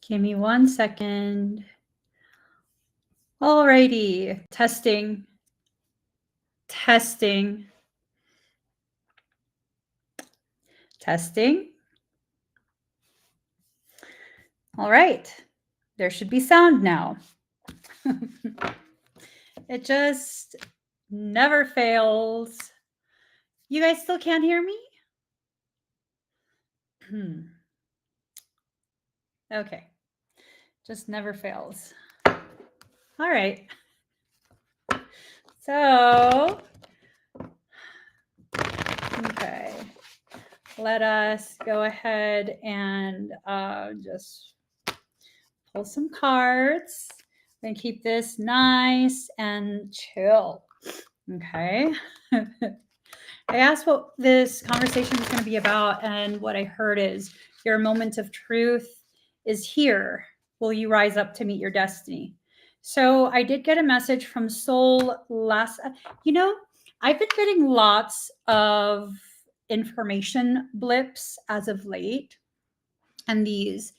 Give me 1 second. Alrighty, testing. Testing. Testing. All right, there should be sound now. It just never fails. You guys still can't hear me? Okay, just never fails. All right. So, okay, let us go ahead and just pull some cards. I'm going to keep this nice and chill. Okay. I asked what this conversation was going to be about, and what I heard is your moment of truth is here. Will you rise up to meet your destiny? So I did get a message from Soul last, I've been getting lots of information blips as of late, and these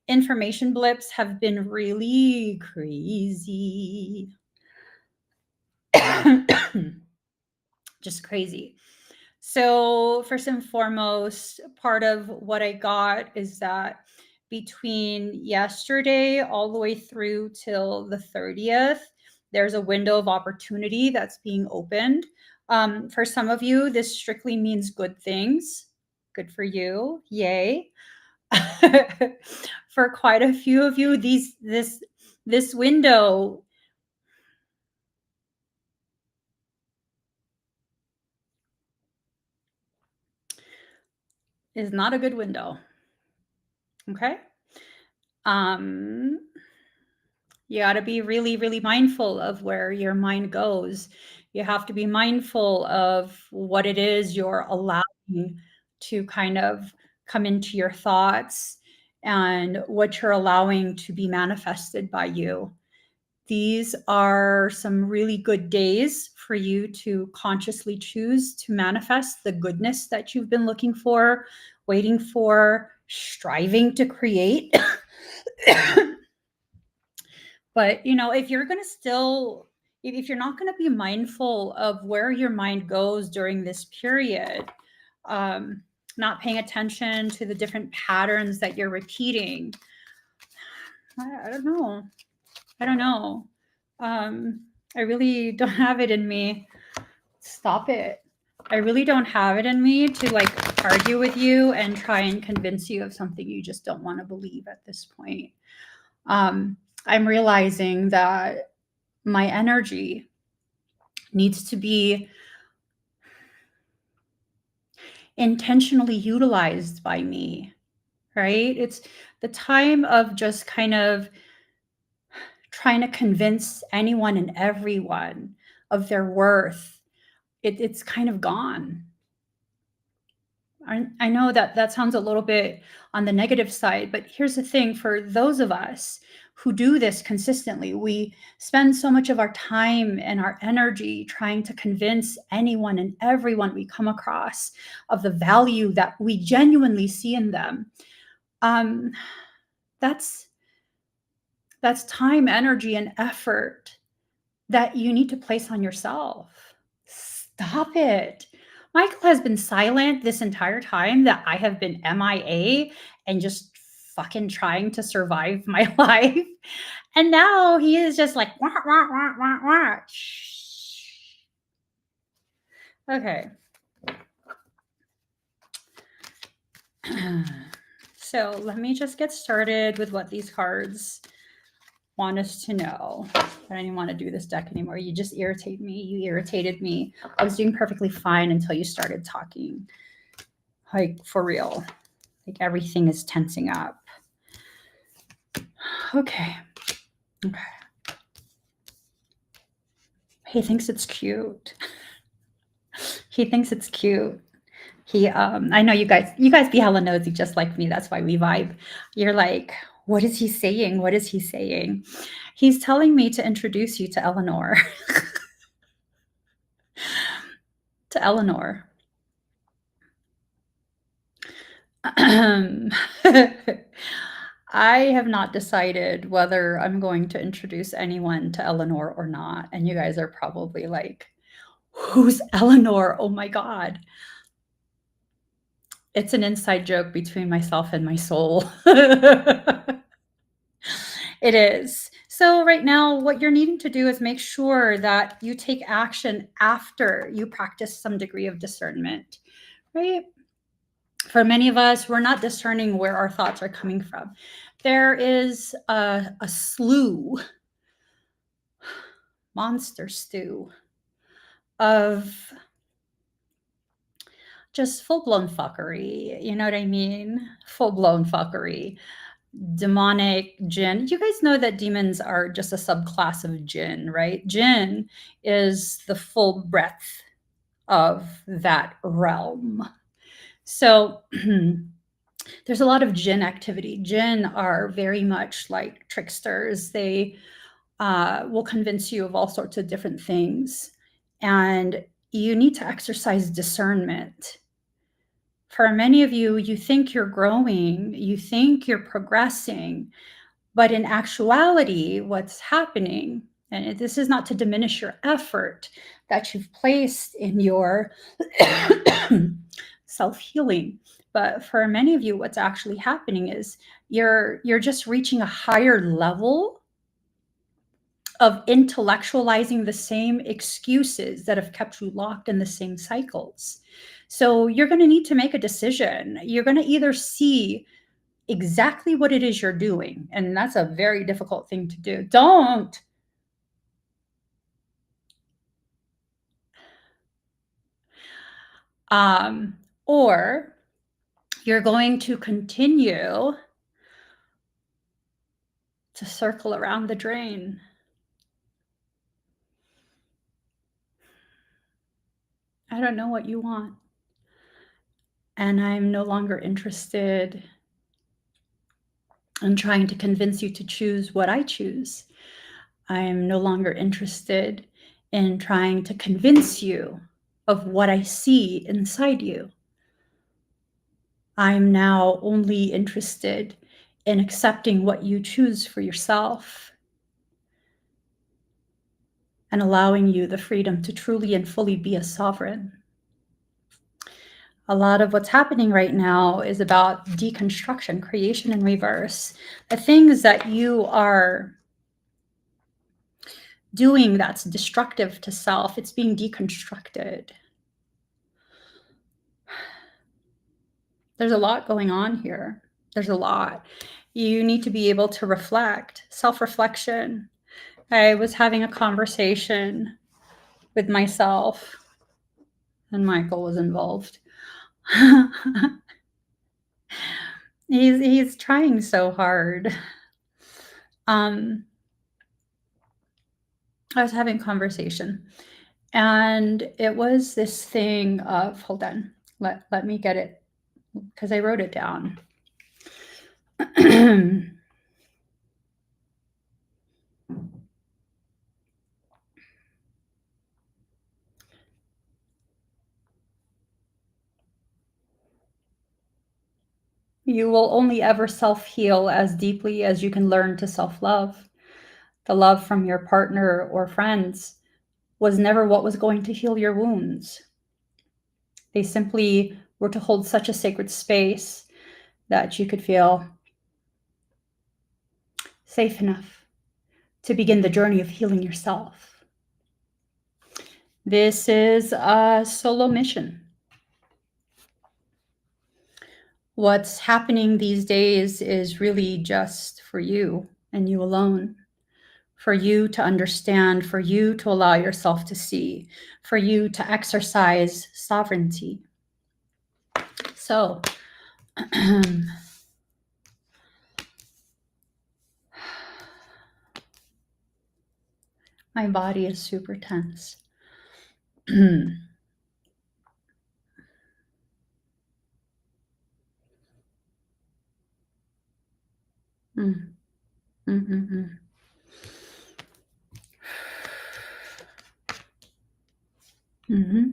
information blips have been really crazy. Just crazy. So first and foremost, part of what I got is that between yesterday all the way through till the 30th, there's a window of opportunity that's being opened. For some of you, this strictly means good things. Good for you. Yay. For quite a few of you, this window is not a good window. Okay? You got to be really, really mindful of where your mind goes. You have to be mindful of what it is you're allowing to kind of come into your thoughts, and what you're allowing to be manifested by you. These are some really good days for you to consciously choose to manifest the goodness that you've been looking for, waiting for, striving to create. But, if you're going to if you're not going to be mindful of where your mind goes during this period, not paying attention to the different patterns that you're repeating, I don't know. I really don't have it in me. Stop it. I really don't have it in me to argue with you and try and convince you of something you just don't want to believe at this point. I'm realizing that my energy needs to be intentionally utilized by me, right? It's the time of just kind of trying to convince anyone and everyone of their worth. It's kind of gone. I know that sounds a little bit on the negative side, but here's the thing. For those of us who do this consistently, we spend so much of our time and our energy trying to convince anyone and everyone we come across of the value that we genuinely see in them. That's time, energy, and effort that you need to place on yourself. Stop it. Michael has been silent this entire time that I have been MIA and just fucking trying to survive my life. And now he is just like, wah, wah, wah, wah, wah. Shh. Okay. So let me just get started with what these cards want us to know. I don't even want to do this deck anymore. You just irritate me. You irritated me. I was doing perfectly fine until you started talking. Like, for real. Like, everything is tensing up. Okay. He thinks it's cute. He thinks it's cute. I know you guys be hella nosy just like me. That's why we vibe. You're like, what is he saying? What is he saying? He's telling me to introduce you to Eleanor. to Eleanor. I have not decided whether I'm going to introduce anyone to Eleanor or not. And you guys are probably like, who's Eleanor? Oh my God. It's an inside joke between myself and my soul. It is. So right now, what you're needing to do is make sure that you take action after you practice some degree of discernment, right? For many of us, we're not discerning where our thoughts are coming from. There is a slew, monster stew of just full-blown fuckery. You know what I mean? Full-blown fuckery. Demonic jinn. You guys know that demons are just a subclass of jinn, right? Jinn is the full breadth of that realm. So there's a lot of jinn activity. Jinn are very much like tricksters. They will convince you of all sorts of different things. And you need to exercise discernment. For many of you, you think you're growing, you think you're progressing, but in actuality, what's happening, and this is not to diminish your effort that you've placed in your self-healing, but for many of you, what's actually happening is you're just reaching a higher level of intellectualizing the same excuses that have kept you locked in the same cycles. So you're going to need to make a decision. You're going to either see exactly what it is you're doing, and that's a very difficult thing to do. Don't. Or you're going to continue to circle around the drain. I don't know what you want. And I'm no longer interested in trying to convince you to choose what I choose. I'm no longer interested in trying to convince you of what I see inside you. I'm now only interested in accepting what you choose for yourself and allowing you the freedom to truly and fully be a sovereign. A lot of what's happening right now is about deconstruction, creation, and reverse. The things that you are doing that's destructive to self, it's being deconstructed. There's a lot going on here. There's a lot. You need to be able to reflect, self-reflection. I was having a conversation with myself, and Michael was involved. He's trying so hard. I was having a conversation, and it was this thing of, hold on, let me get it, because I wrote it down. You will only ever self-heal as deeply as you can learn to self-love. The love from your partner or friends was never what was going to heal your wounds. They simply were to hold such a sacred space that you could feel safe enough to begin the journey of healing yourself. This is a solo mission. What's happening these days is really just for you and you alone, for you to understand, for you to allow yourself to see, for you to exercise sovereignty. So, my body is super tense. Mm. Mm-mm-mm. Mm-hmm.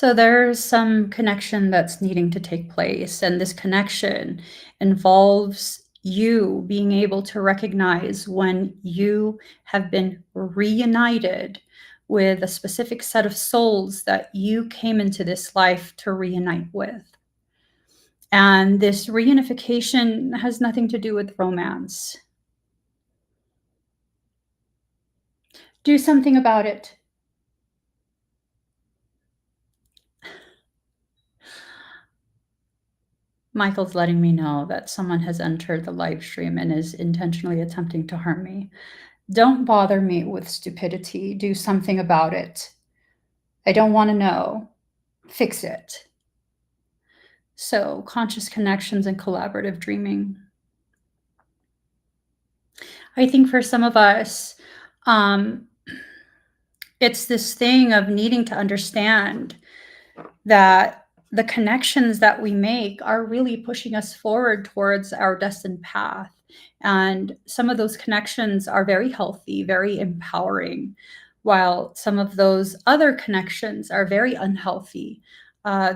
So there's some connection that's needing to take place, and this connection involves you being able to recognize when you have been reunited with a specific set of souls that you came into this life to reunite with. And this reunification has nothing to do with romance. Do something about it. Michael's letting me know that someone has entered the live stream and is intentionally attempting to harm me. Don't bother me with stupidity. Do something about it. I don't want to know. Fix it. So, conscious connections and collaborative dreaming. I think for some of us, it's this thing of needing to understand that the connections that we make are really pushing us forward towards our destined path. And some of those connections are very healthy, very empowering, while some of those other connections are very unhealthy.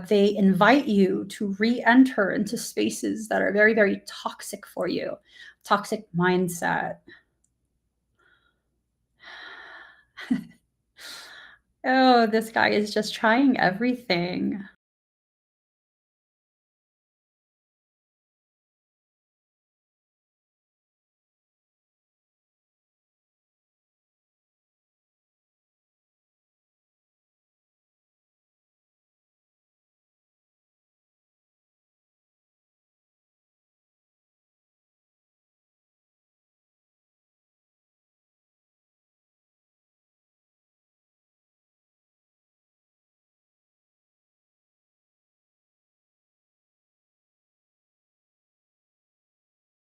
They invite you to re-enter into spaces that are very, very toxic for you, toxic mindset. Oh, this guy is just trying everything.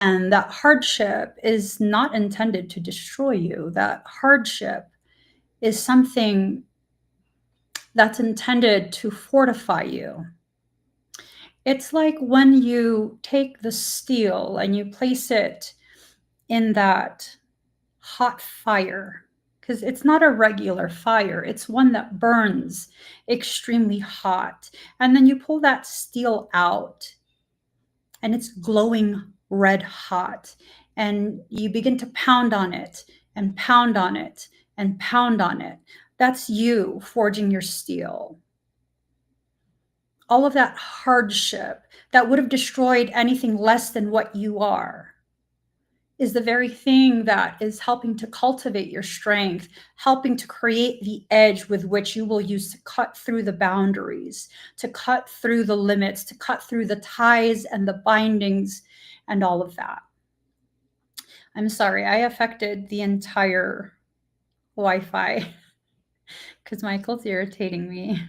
And that hardship is not intended to destroy you. That hardship is something that's intended to fortify you. It's like when you take the steel and you place it in that hot fire, because it's not a regular fire, it's one that burns extremely hot. And then you pull that steel out and it's glowing red hot. And you begin to pound on it and pound on it and pound on it. That's you forging your steel. All of that hardship that would have destroyed anything less than what you are is the very thing that is helping to cultivate your strength, helping to create the edge with which you will use to cut through the boundaries, to cut through the limits, to cut through the ties and the bindings and all of that. I'm sorry, I affected the entire Wi-Fi because Michael's irritating me.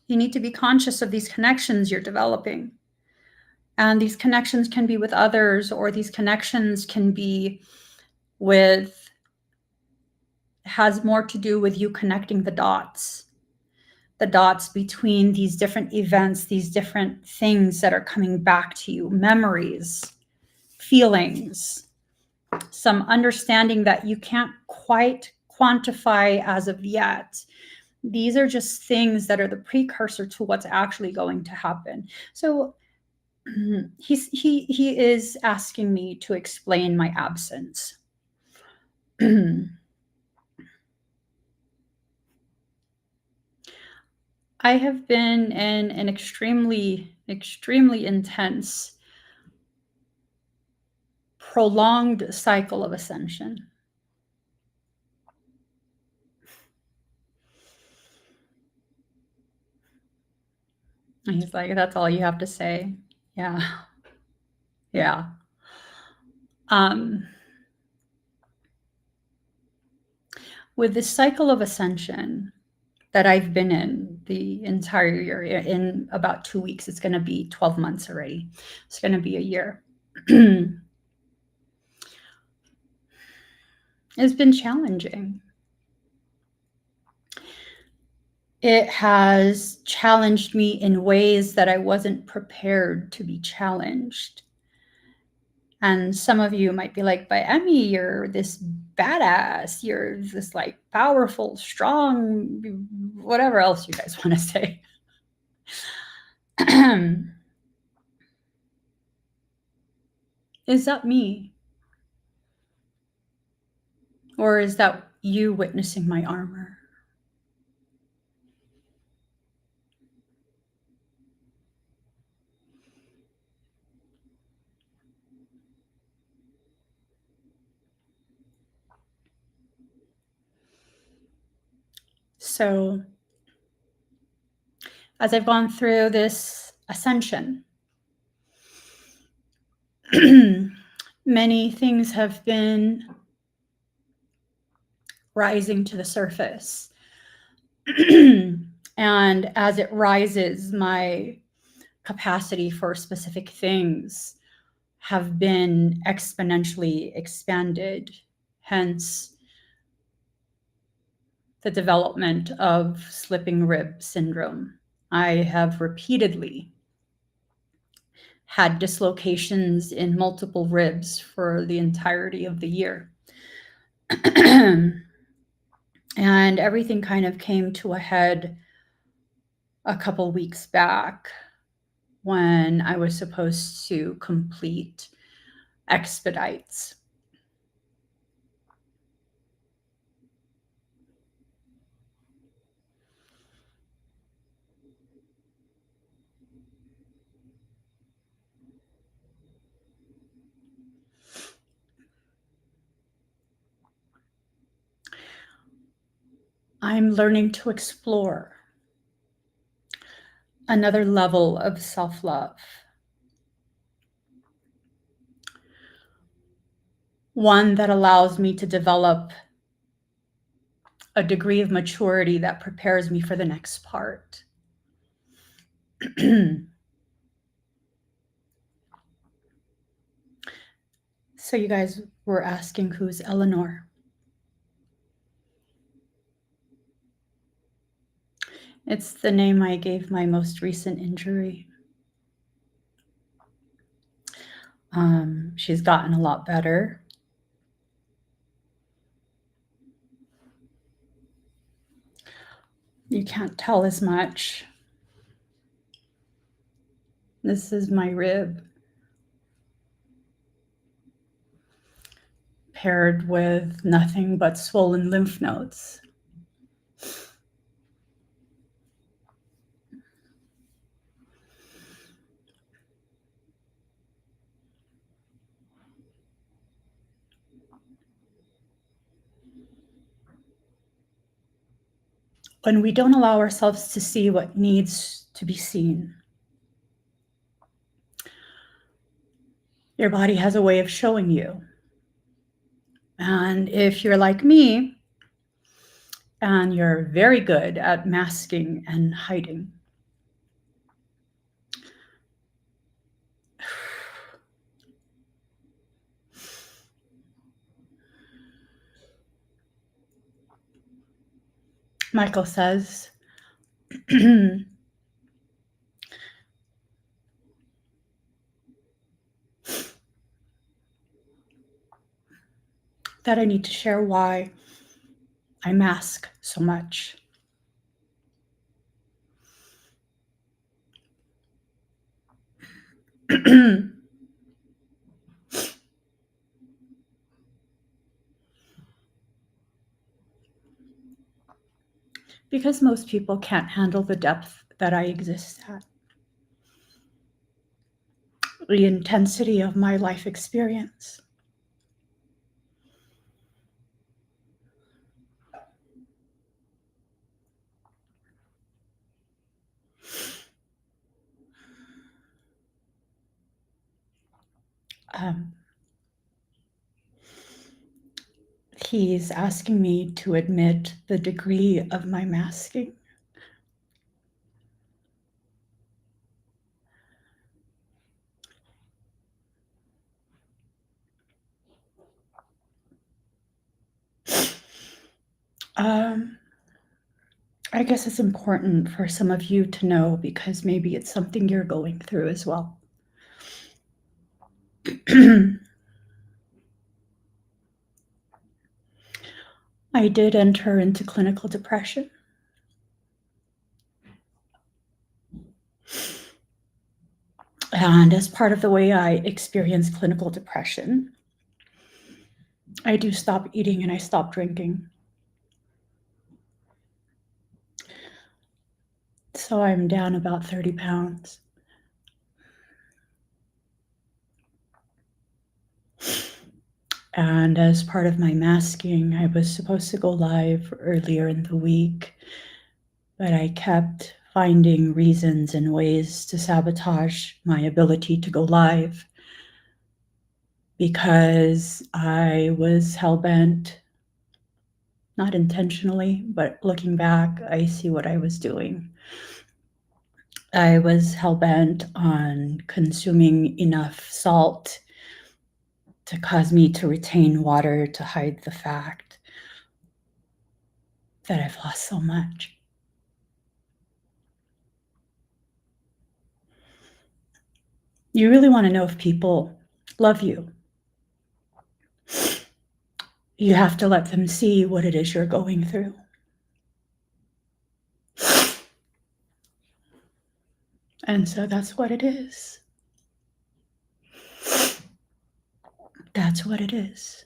You need to be conscious of these connections you're developing. And these connections can be with others, or these connections can be with, has more to do with you connecting the dots between these different events, these different things that are coming back to you, memories, feelings, some understanding that you can't quite quantify as of yet. These are just things that are the precursor to what's actually going to happen. So he is asking me to explain my absence. I have been in an extremely, extremely intense, prolonged cycle of ascension. And he's like, that's all you have to say? Yeah. Yeah. With this cycle of ascension that I've been in the entire year, in about 2 weeks, it's going to be 12 months already. It's going to be a year. It's been challenging. It has challenged me in ways that I wasn't prepared to be challenged. And some of you might be like, but Emmy, you're this badass. You're just like powerful, strong, whatever else you guys want to say. Is that me? Or is that you witnessing my armor? So, as I've gone through this ascension, many things have been rising to the surface. And as it rises, my capacity for specific things have been exponentially expanded. Hence, the development of slipping rib syndrome. I have repeatedly had dislocations in multiple ribs for the entirety of the year. And everything kind of came to a head a couple weeks back when I was supposed to complete expedites. I'm learning to explore another level of self-love. One that allows me to develop a degree of maturity that prepares me for the next part. So you guys were asking who's Eleanor. It's the name I gave my most recent injury. She's gotten a lot better. You can't tell as much. This is my rib, paired with nothing but swollen lymph nodes. When we don't allow ourselves to see what needs to be seen, your body has a way of showing you. And if you're like me, and you're very good at masking and hiding, Michael says, that I need to share why I mask so much. Because most people can't handle the depth that I exist at. The intensity of my life experience. He's asking me to admit the degree of my masking. I guess it's important for some of you to know because maybe it's something you're going through as well. I did enter into clinical depression. And as part of the way I experience clinical depression, I do stop eating and I stop drinking. So I'm down about 30 pounds. And as part of my masking, I was supposed to go live earlier in the week, but I kept finding reasons and ways to sabotage my ability to go live because I was hell-bent, not intentionally, but looking back, I see what I was doing. I was hell-bent on consuming enough salt to cause me to retain water to hide the fact that I've lost so much. You really want to know if people love you. You have to let them see what it is you're going through. And so that's what it is. That's what it is.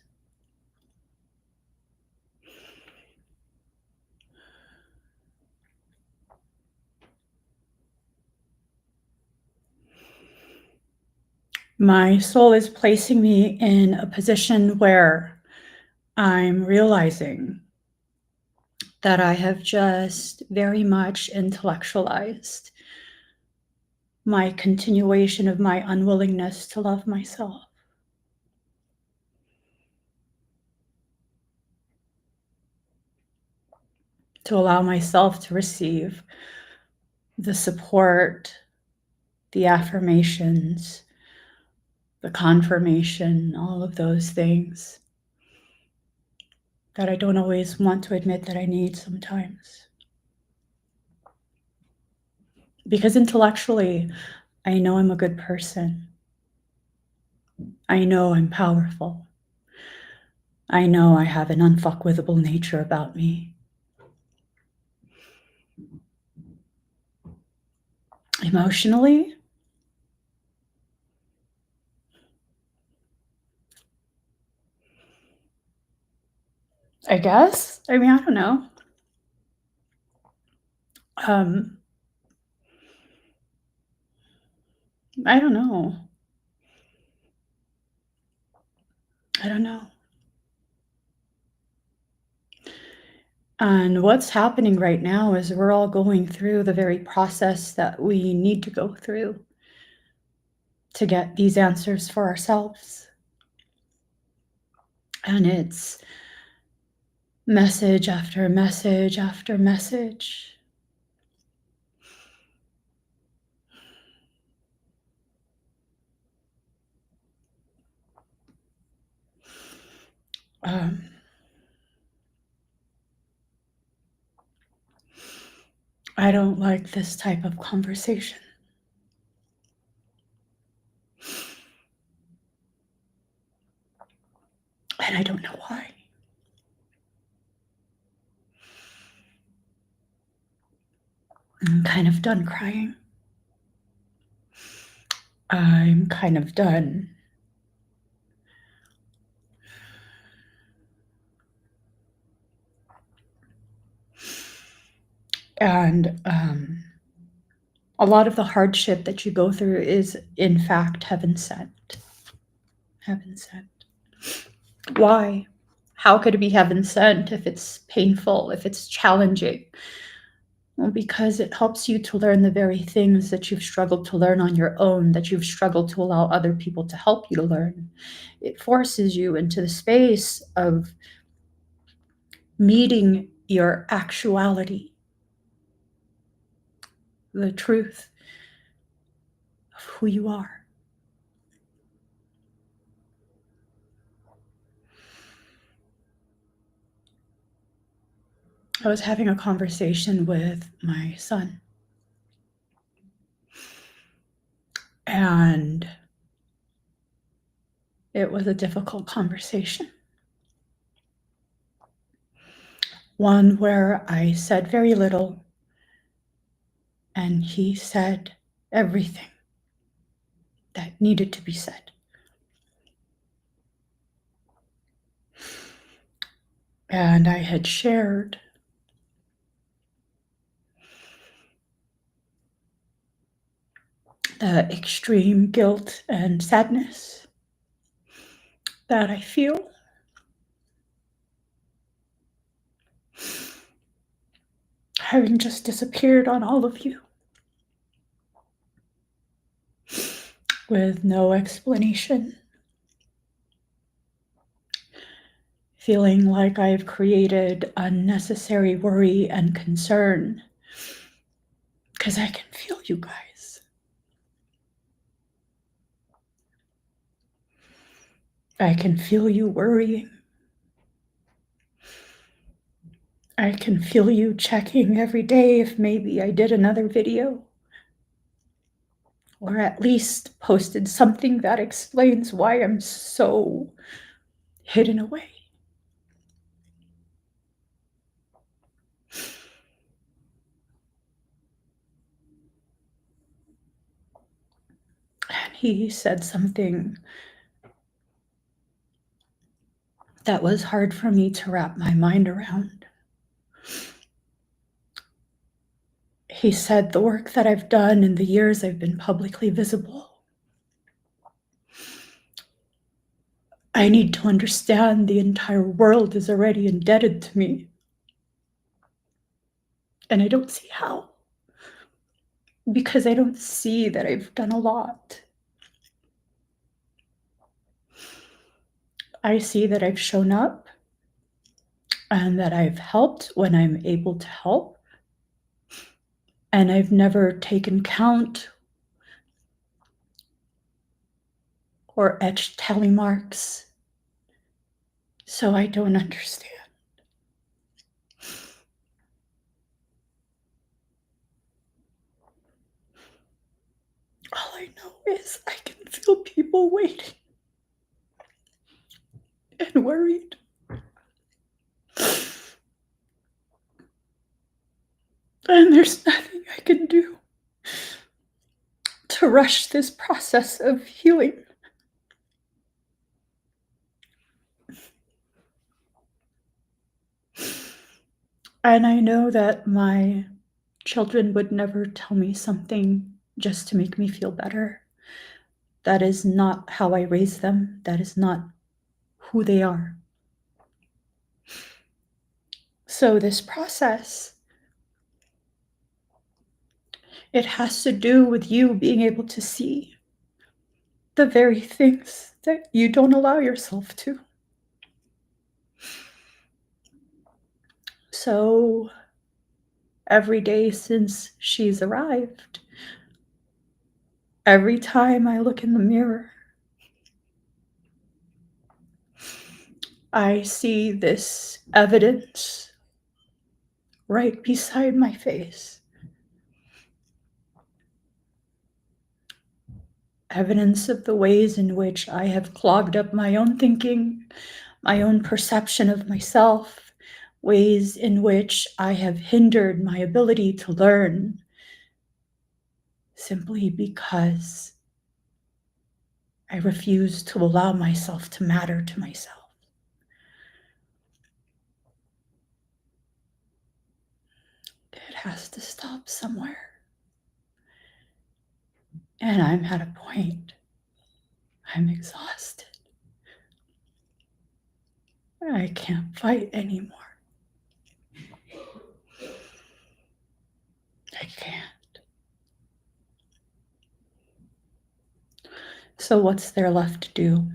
My soul is placing me in a position where I'm realizing that I have just very much intellectualized my continuation of my unwillingness to love myself. To allow myself to receive the support, the affirmations, the confirmation, all of those things that I don't always want to admit that I need sometimes. Because intellectually, I know I'm a good person. I know I'm powerful. I know I have an unfuckwithable nature about me. Emotionally, I guess. I mean, I don't know. I don't know. I don't know. And what's happening right now is we're all going through the very process that we need to go through to get these answers for ourselves. And it's message after message after message. I don't like this type of conversation. And I don't know why. I'm kind of done crying. I'm kind of done. And a lot of the hardship that you go through is, in fact, heaven sent. Heaven sent. Why? How could it be heaven sent if it's painful, if it's challenging? Well, because it helps you to learn the very things that you've struggled to learn on your own, that you've struggled to allow other people to help you to learn. It forces you into the space of meeting your actuality, the truth of who you are. I was having a conversation with my son, and it was a difficult conversation. one where I said very little, and he said everything that needed to be said. And I had shared the extreme guilt and sadness that I feel. Having just disappeared on all of you with no explanation. Feeling like I've created unnecessary worry and concern. Because I can feel you guys. I can feel you worrying. I can feel you checking every day if maybe I did another video. Or at least posted something that explains why I'm so hidden away. And he said something that was hard for me to wrap my mind around. He said the work that I've done in the years I've been publicly visible, I need to understand the entire world is already indebted to me. And I don't see how. Because I don't see that I've done a lot. I see that I've shown up and that I've helped when I'm able to help. And I've never taken count or etched tally marks. So I don't understand. All I know is I can feel people waiting and worried. And there's nothing I can do to rush this process of healing. And I know that my children would never tell me something just to make me feel better. That is not how I raise them. That is not who they are. So this process, it has to do with you being able to see the very things that you don't allow yourself to. So every day since she's arrived, every time I look in the mirror, I see this evidence right beside my face. Evidence of the ways in which I have clogged up my own thinking, my own perception of myself, ways in which I have hindered my ability to learn simply because I refuse to allow myself to matter to myself. It has to stop somewhere. And I'm at a point. I'm exhausted. I can't fight anymore. I can't. So what's there left to do?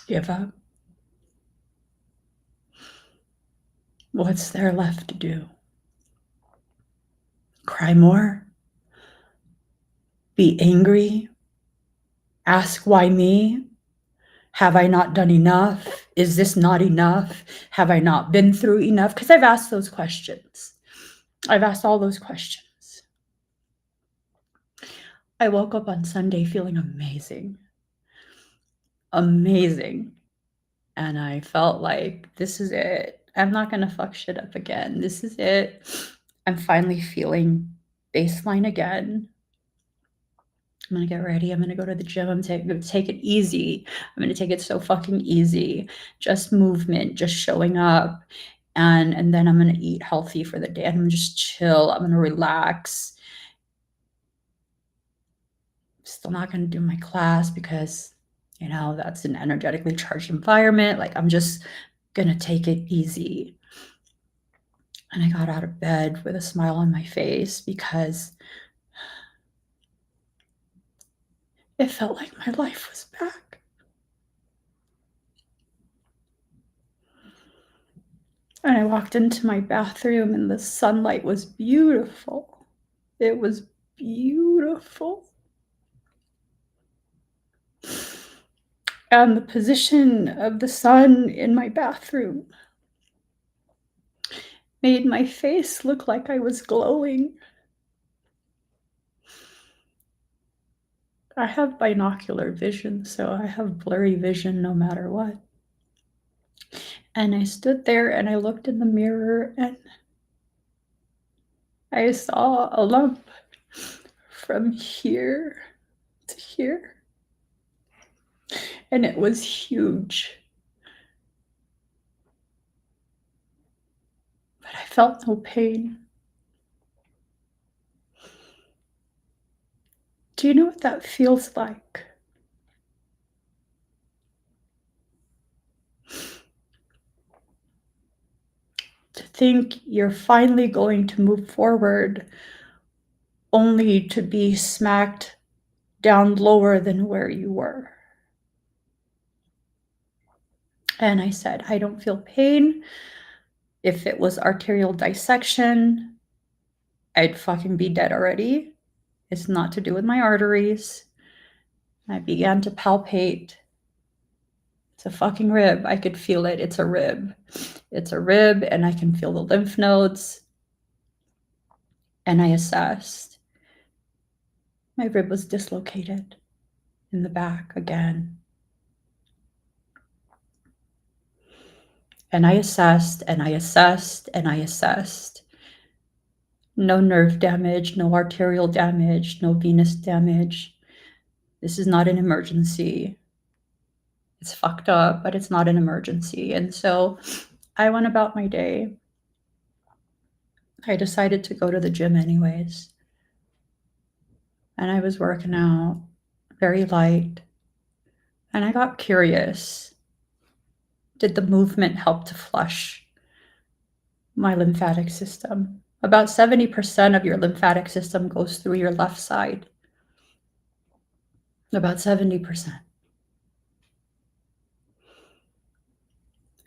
Give up? What's there left to do? Cry more? Be angry? Ask why me? Have I not done enough? Is this not enough? Have I not been through enough? Because I've asked those questions. I've asked all those questions. I woke up on Sunday feeling amazing. amazing. And I felt like, this is it. I'm not going to fuck shit up again. This is it. I'm finally feeling baseline again. I'm going to get ready. I'm going to go to the gym. I'm going to take it easy. I'm going to take it so fucking easy. Just movement, just showing up. And then I'm going to eat healthy for the day. I'm going to just chill. I'm going to relax. Still not going to do my class because, that's an energetically charged environment. Like, I'm just going to take it easy. And I got out of bed with a smile on my face because it felt like my life was back. And I walked into my bathroom and the sunlight was beautiful. It was beautiful. And the position of the sun in my bathroom made my face look like I was glowing. I have binocular vision, so I have blurry vision no matter what. And I stood there and I looked in the mirror and I saw a lump from here to here. And it was huge. But I felt no pain. Do you know what that feels like? To think you're finally going to move forward only to be smacked down lower than where you were. And I said, I don't feel pain. If it was arterial dissection, I'd fucking be dead already. It's not to do with my arteries. I began to palpate. It's a fucking rib. I could feel it. It's a rib. It's a rib, and I can feel the lymph nodes. And I assessed. My rib was dislocated in the back again. And I assessed, and I assessed, and I assessed. No nerve damage, no arterial damage, no venous damage. This is not an emergency. It's fucked up, but it's not an emergency. And so I went about my day. I decided to go to the gym anyways. And I was working out very light. And I got curious. Did the movement help to flush my lymphatic system? About 70% of your lymphatic system goes through your left side. About 70%.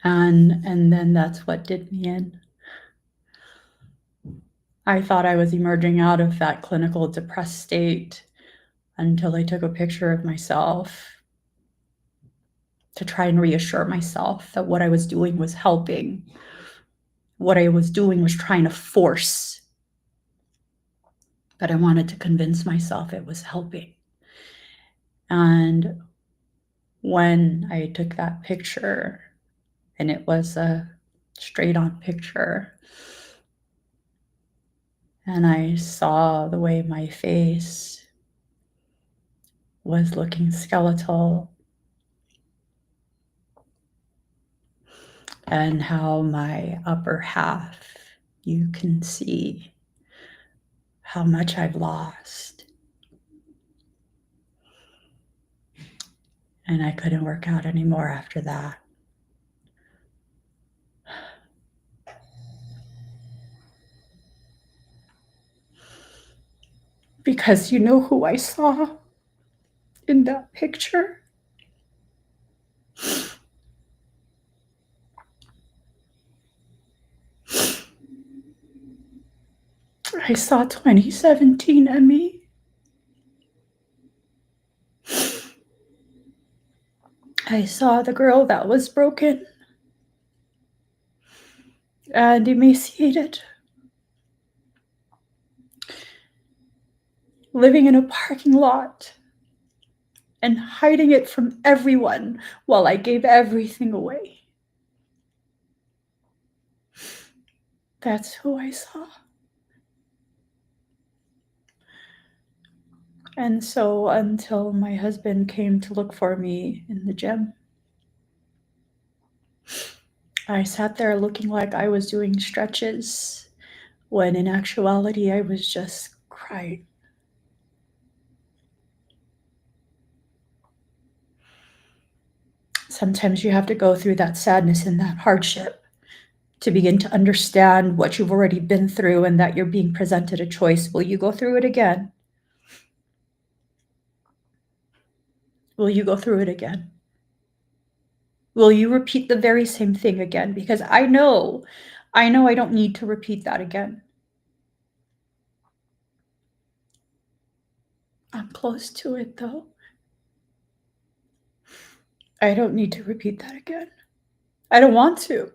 And then that's what did me in. I thought I was emerging out of that clinical depressed state until I took a picture of myself to try and reassure myself that what I was doing was helping. What I was doing was trying to force, but I wanted to convince myself it was helping. And when I took that picture, and it was a straight-on picture, and I saw the way my face was looking skeletal, and how my upper half, you can see how much I've lost. And I couldn't work out anymore after that. Because you know who I saw in that picture? I saw 2017 Emmy. I saw the girl that was broken and emaciated, living in a parking lot and hiding it from everyone while I gave everything away. That's who I saw. And so until my husband came to look for me in the gym, I sat there looking like I was doing stretches, when in actuality I was just crying. Sometimes you have to go through that sadness and that hardship to begin to understand what you've already been through and that you're being presented a choice. Will you go through it again? Will you go through it again? Will you repeat the very same thing again? Because I know I don't need to repeat that again. I'm close to it though. I don't need to repeat that again. I don't want to.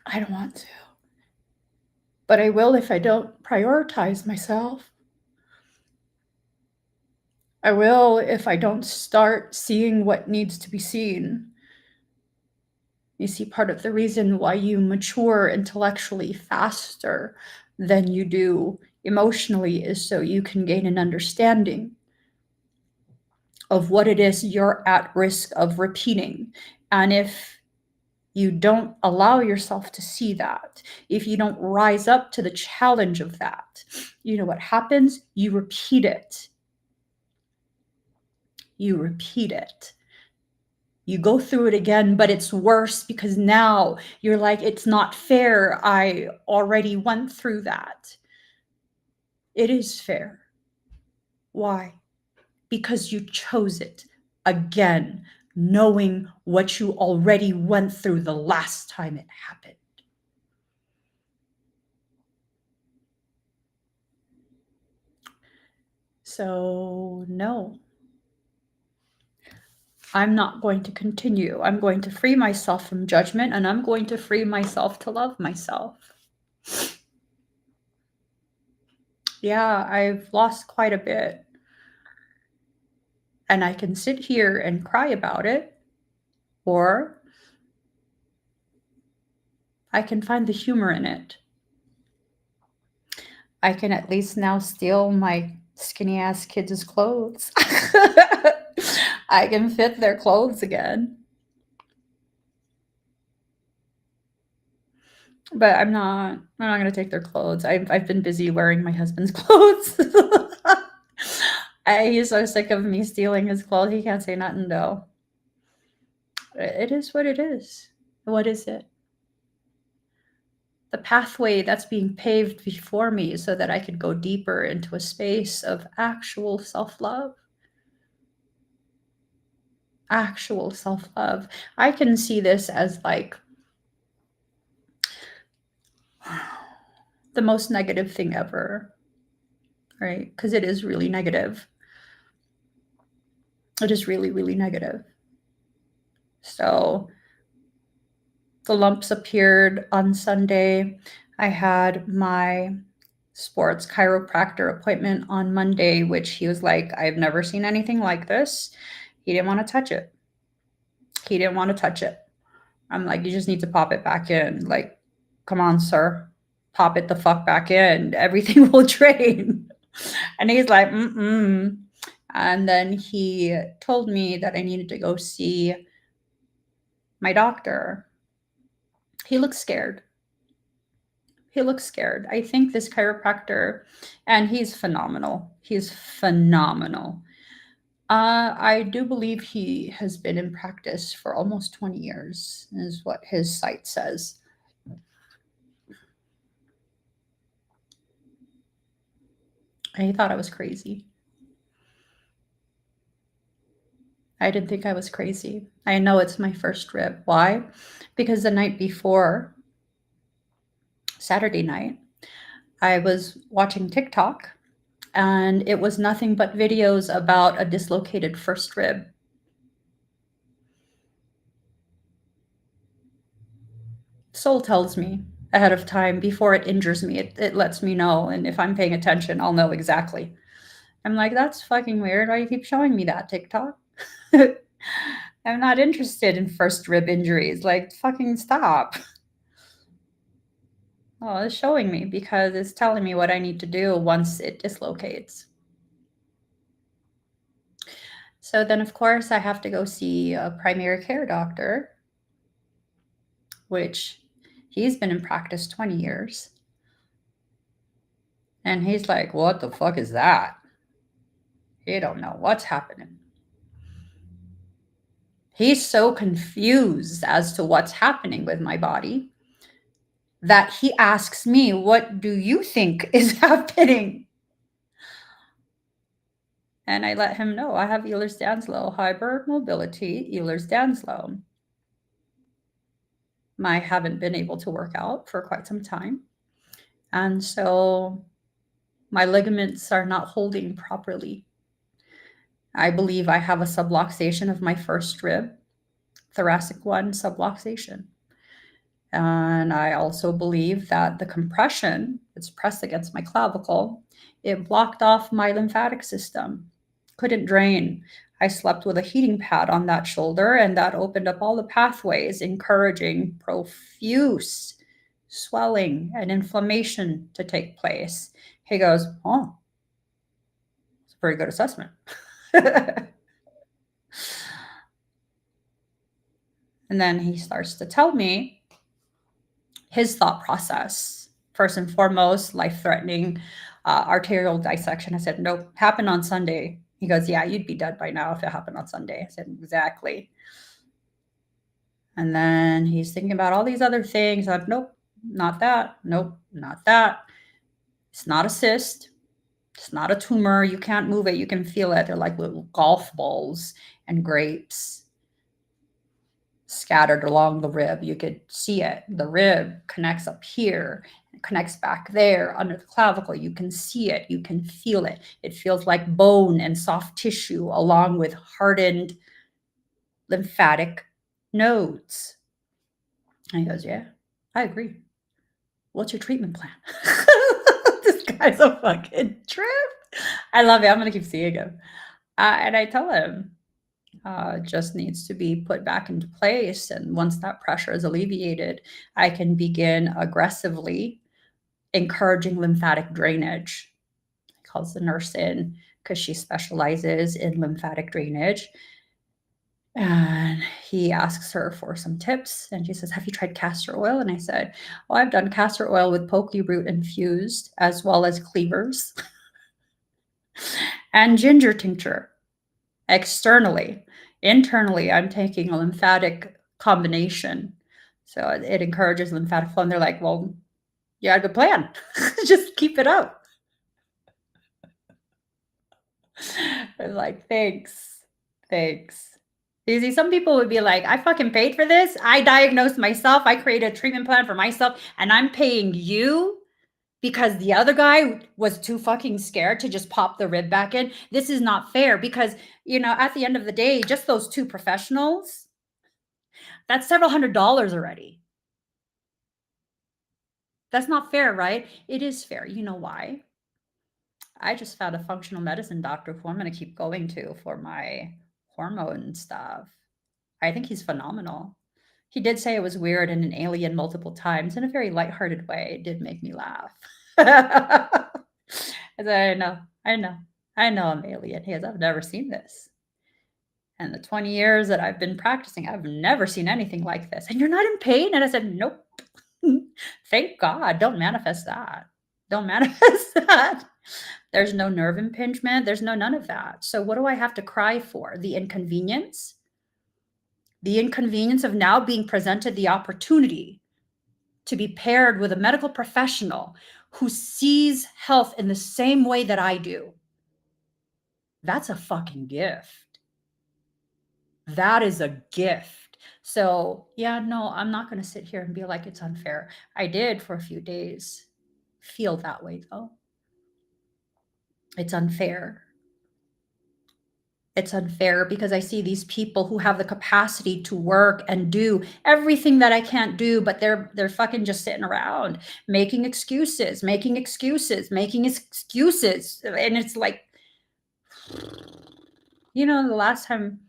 I don't want to. But I will if I don't prioritize myself. I will if I don't start seeing what needs to be seen. You see, part of the reason why you mature intellectually faster than you do emotionally is so you can gain an understanding of what it is you're at risk of repeating. And if you don't allow yourself to see that, if you don't rise up to the challenge of that, you know what happens? You repeat it. You repeat it. You go through it again, but it's worse because now you're like, it's not fair. I already went through that. It is fair. Why? Because you chose it again, knowing what you already went through the last time it happened. So, no, I'm not going to continue. I'm going to free myself from judgment, and I'm going to free myself to love myself. Yeah, I've lost quite a bit. And I can sit here and cry about it, or I can find the humor in it. I can at least now steal my skinny ass kids' clothes. I can fit their clothes again. But I'm not gonna take their clothes. I've been busy wearing my husband's clothes. He's so sick of me stealing his clothes. He can't say nothing though. It is what it is. What is it? The pathway that's being paved before me so that I could go deeper into a space of actual self-love. Actual self-love. I can see this as like the most negative thing ever, right? Because it is really negative. It is really, really negative. So the lumps appeared on Sunday. I had my sports chiropractor appointment on Monday, which he was like, I've never seen anything like this. He didn't want to touch it. He didn't want to touch it. I'm like, you just need to pop it back in. Like, come on, sir. Pop it the fuck back in. Everything will drain. And he's like, mm-mm. And then he told me that I needed to go see my doctor. He looks scared. He looks scared. I think this chiropractor, and he's phenomenal. He's phenomenal. I do believe he has been in practice for almost 20 years, is what his site says. He thought I was crazy. I didn't think I was crazy. I know it's my first rib. Why? Because the night before, Saturday night, I was watching TikTok and it was nothing but videos about a dislocated first rib. Soul tells me, ahead of time before it injures me. It lets me know. And if I'm paying attention, I'll know exactly. I'm like, that's fucking weird. Why do you keep showing me that, TikTok? I'm not interested in first rib injuries. Like, fucking stop. Oh, it's showing me because it's telling me what I need to do once it dislocates. So then, of course, I have to go see a primary care doctor, which he's been in practice 20 years. And he's like, what the fuck is that? He don't know what's happening. He's so confused as to what's happening with my body that he asks me, what do you think is happening? And I let him know I have Ehlers-Danlos, hypermobility, Ehlers-Danlos. I haven't been able to work out for quite some time. And so my ligaments are not holding properly. I believe I have a subluxation of my first rib, thoracic one subluxation. And I also believe that the compression that's pressed against my clavicle, it blocked off my lymphatic system, couldn't drain. I slept with a heating pad on that shoulder, and that opened up all the pathways, encouraging profuse swelling and inflammation to take place. He goes, oh, it's a pretty good assessment. And then he starts to tell me his thought process. First and foremost, life-threatening arterial dissection. I said, nope, happened on Sunday. He goes, yeah, you'd be dead by now if it happened on Sunday. I said, exactly. And then he's thinking about all these other things. I'm like, nope, not that. Nope, not that. It's not a cyst. It's not a tumor. You can't move it. You can feel it. They're like little golf balls and grapes scattered along the rib. You could see it. The rib connects up here, it connects back there under the clavicle. You can see it. You can feel it. It feels like bone and soft tissue along with hardened lymphatic nodes. And he goes, yeah, I agree. What's your treatment plan? This guy's a fucking trip. I love it. I'm going to keep seeing him. And I tell him, just needs to be put back into place. And once that pressure is alleviated, I can begin aggressively encouraging lymphatic drainage. He calls the nurse in because she specializes in lymphatic drainage. And he asks her for some tips. And she says, have you tried castor oil? And I said, oh, I've done castor oil with poke root infused, as well as cleavers and ginger tincture. Externally. Internally, I'm taking a lymphatic combination. So it encourages lymphatic flow. And they're like, well, you had a good plan. Just keep it up. I'm like, thanks. You see, some people would be like, I fucking paid for this. I diagnosed myself. I created a treatment plan for myself, and I'm paying you because the other guy was too fucking scared to just pop the rib back in. This is not fair because, at the end of the day, just those two professionals, that's several $100s already. That's not fair, right? It is fair. You know why? I just found a functional medicine doctor who I'm going to keep going to for my hormone stuff. I think he's phenomenal. He did say it was weird and an alien multiple times in a very lighthearted way. It did make me laugh. I said, I know I'm alien. He goes, I've never seen this. And the 20 years that I've been practicing, I've never seen anything like this. And you're not in pain? And I said, nope. Thank God. Don't manifest that. There's no nerve impingement. There's none of that. So what do I have to cry for? The inconvenience? The inconvenience of now being presented the opportunity to be paired with a medical professional who sees health in the same way that I do. That's a fucking gift. That is a gift. So, yeah, no, I'm not going to sit here and be like it's unfair. I did for a few days feel that way, though. It's unfair. It's unfair because I see these people who have the capacity to work and do everything that I can't do, but they're fucking just sitting around making excuses, making excuses, making excuses. And it's like, the last time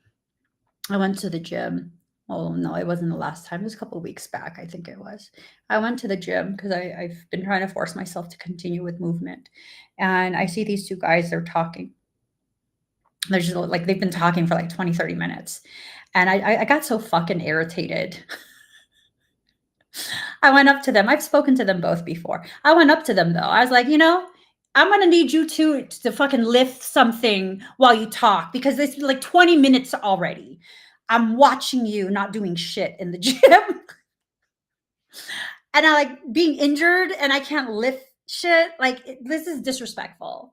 I went to the gym, oh no, it wasn't the last time. It was a couple of weeks back, I think it was. I went to the gym because I've been trying to force myself to continue with movement. And I see these two guys, they're talking. They're just like, they've been talking for like 20, 30 minutes. And I got so fucking irritated. I went up to them. I've spoken to them both before. I went up to them though. I was like, I'm gonna need you to fucking lift something while you talk because it's like 20 minutes already. I'm watching you not doing shit in the gym. And I like being injured and I can't lift shit. Like, this is disrespectful.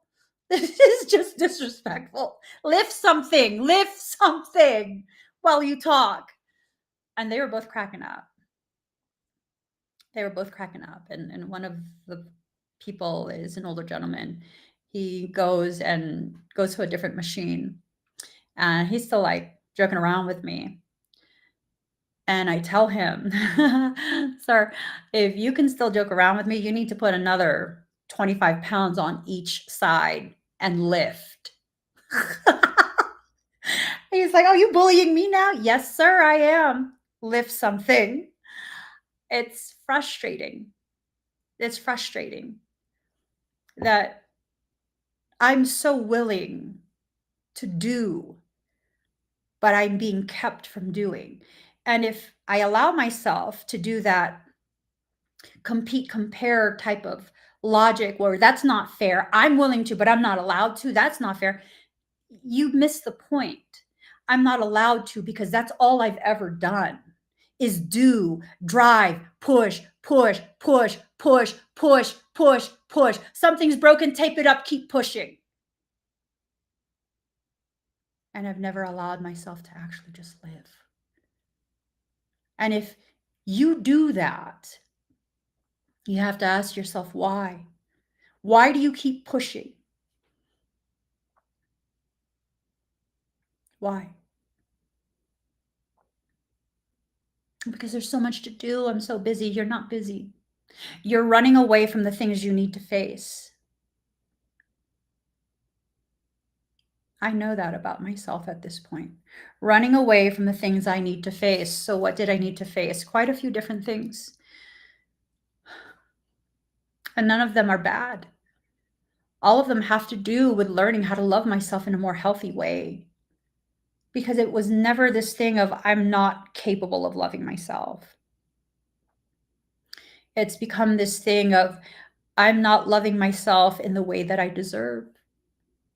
This is just disrespectful. Lift something while you talk. And they were both cracking up. And one of the people is an older gentleman. He goes to a different machine, and he's still like joking around with me. And I tell him, sir, if you can still joke around with me, you need to put another 25 pounds on each side and lift. He's like, oh, you bullying me now? Yes, sir, I am. Lift something. It's frustrating. It's frustrating that I'm so willing to do, but I'm being kept from doing. And if I allow myself to do that compete, compare type of logic where that's not fair, I'm willing to, but I'm not allowed to, that's not fair, you miss the point. I'm not allowed to because that's all I've ever done is do, drive, push, push, push, push, push, push, push. Something's broken, tape it up, keep pushing. And I've never allowed myself to actually just live. And if you do that, you have to ask yourself why. Why do you keep pushing? Why? Because there's so much to do. I'm so busy. You're not busy. You're running away from the things you need to face. I know that about myself at this point. Running away from the things I need to face. So what did I need to face? Quite a few different things. And none of them are bad. All of them have to do with learning how to love myself in a more healthy way. Because it was never this thing of I'm not capable of loving myself. It's become this thing of I'm not loving myself in the way that I deserve,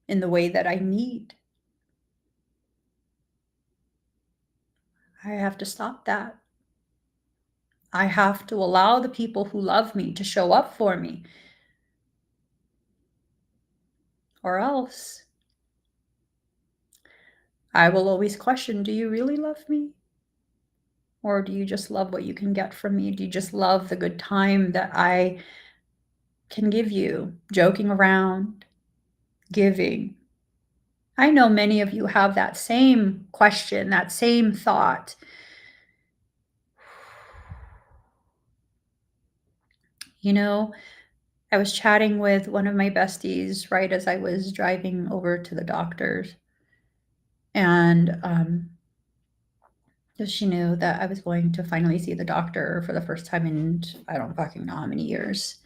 in the way that I need. I have to stop that. I have to allow the people who love me to show up for me. Or else I will always question, do you really love me? Or do you just love what you can get from me? Do you just love the good time that I can give you, joking around, giving? I know many of you have that same question, that same thought. I was chatting with one of my besties right as I was driving over to the doctor's. And she knew that I was going to finally see the doctor for the first time in I don't fucking know how many years.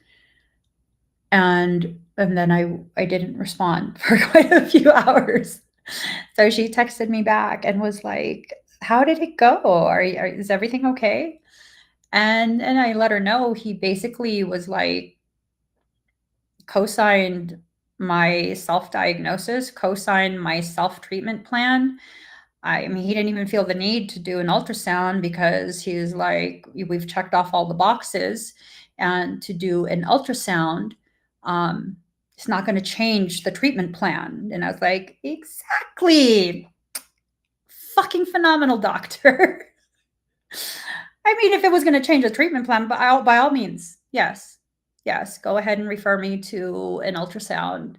And then I didn't respond for quite a few hours. So she texted me back and was like, how did it go? Is everything okay? And I let her know. He basically was like, co-signed my self-diagnosis, co-signed my self-treatment plan. I mean, he didn't even feel the need to do an ultrasound because he's like, we've checked off all the boxes, and to do an ultrasound, it's not going to change the treatment plan. And I was like, exactly. Fucking phenomenal, doctor. I mean, if it was going to change the treatment plan, by all means, yes, go ahead and refer me to an ultrasound,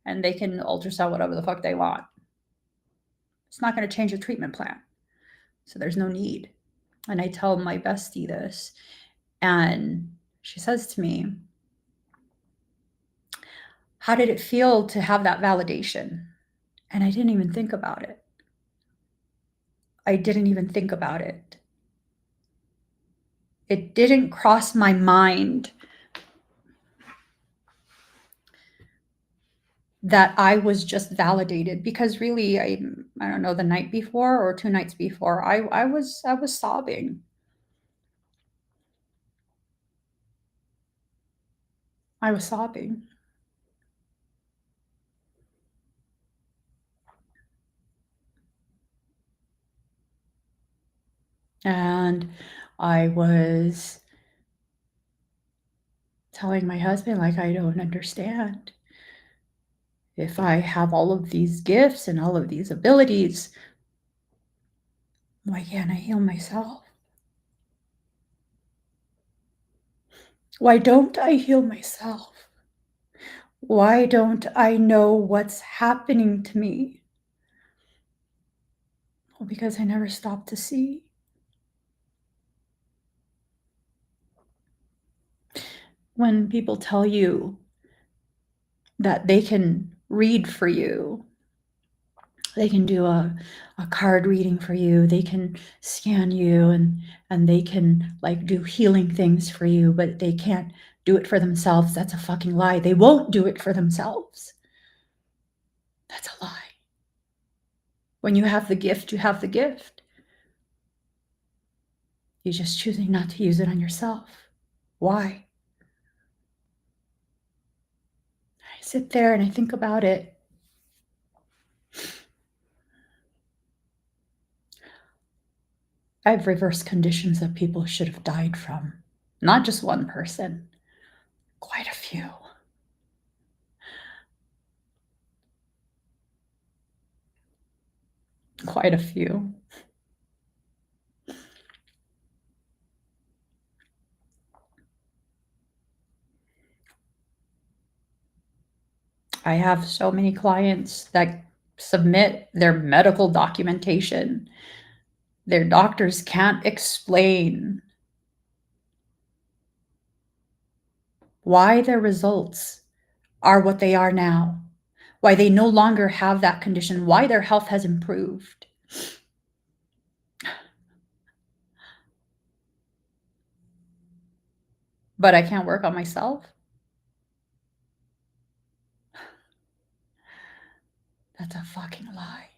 and they can ultrasound whatever the fuck they want. It's not going to change the treatment plan. So there's no need. And I tell my bestie this, and she says to me, how did it feel to have that validation? And I didn't even think about it. I didn't even think about it. It didn't cross my mind that I was just validated, because really, I don't know, the night before or 2 nights before, I was sobbing. I was sobbing. And I was telling my husband, like, I don't understand. If I have all of these gifts and all of these abilities, why can't I heal myself? Why don't I heal myself? Why don't I know what's happening to me? Well, because I never stopped to see. When people tell you that they can read for you, they can do a card reading for you, they can scan you, and they can like do healing things for you, but they can't do it for themselves, that's a fucking lie. They won't do it for themselves. That's a lie. When you have the gift, you have the gift. You're just choosing not to use it on yourself. Why? I sit there and I think about it. I've reversed conditions that people should have died from. Not just one person, quite a few. Quite a few. I have so many clients that submit their medical documentation. Their doctors can't explain why their results are what they are now, why they no longer have that condition, why their health has improved. But I can't work on myself? That's a fucking lie.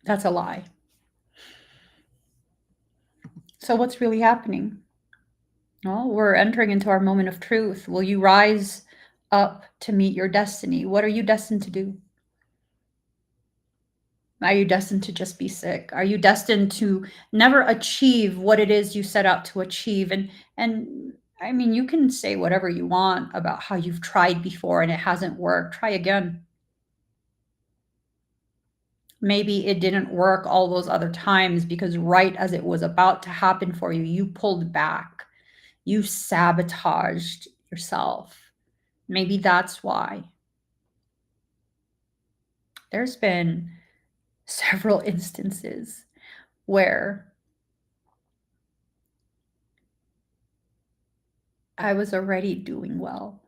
That's a lie. So what's really happening? Well, we're entering into our moment of truth. Will you rise up to meet your destiny? What are you destined to do? Are you destined to just be sick? Are you destined to never achieve what it is you set out to achieve? And I mean, you can say whatever you want about how you've tried before and it hasn't worked. Try again. Maybe it didn't work all those other times because right as it was about to happen for you, you pulled back. You sabotaged yourself. Maybe that's why. There's been several instances where I was already doing well.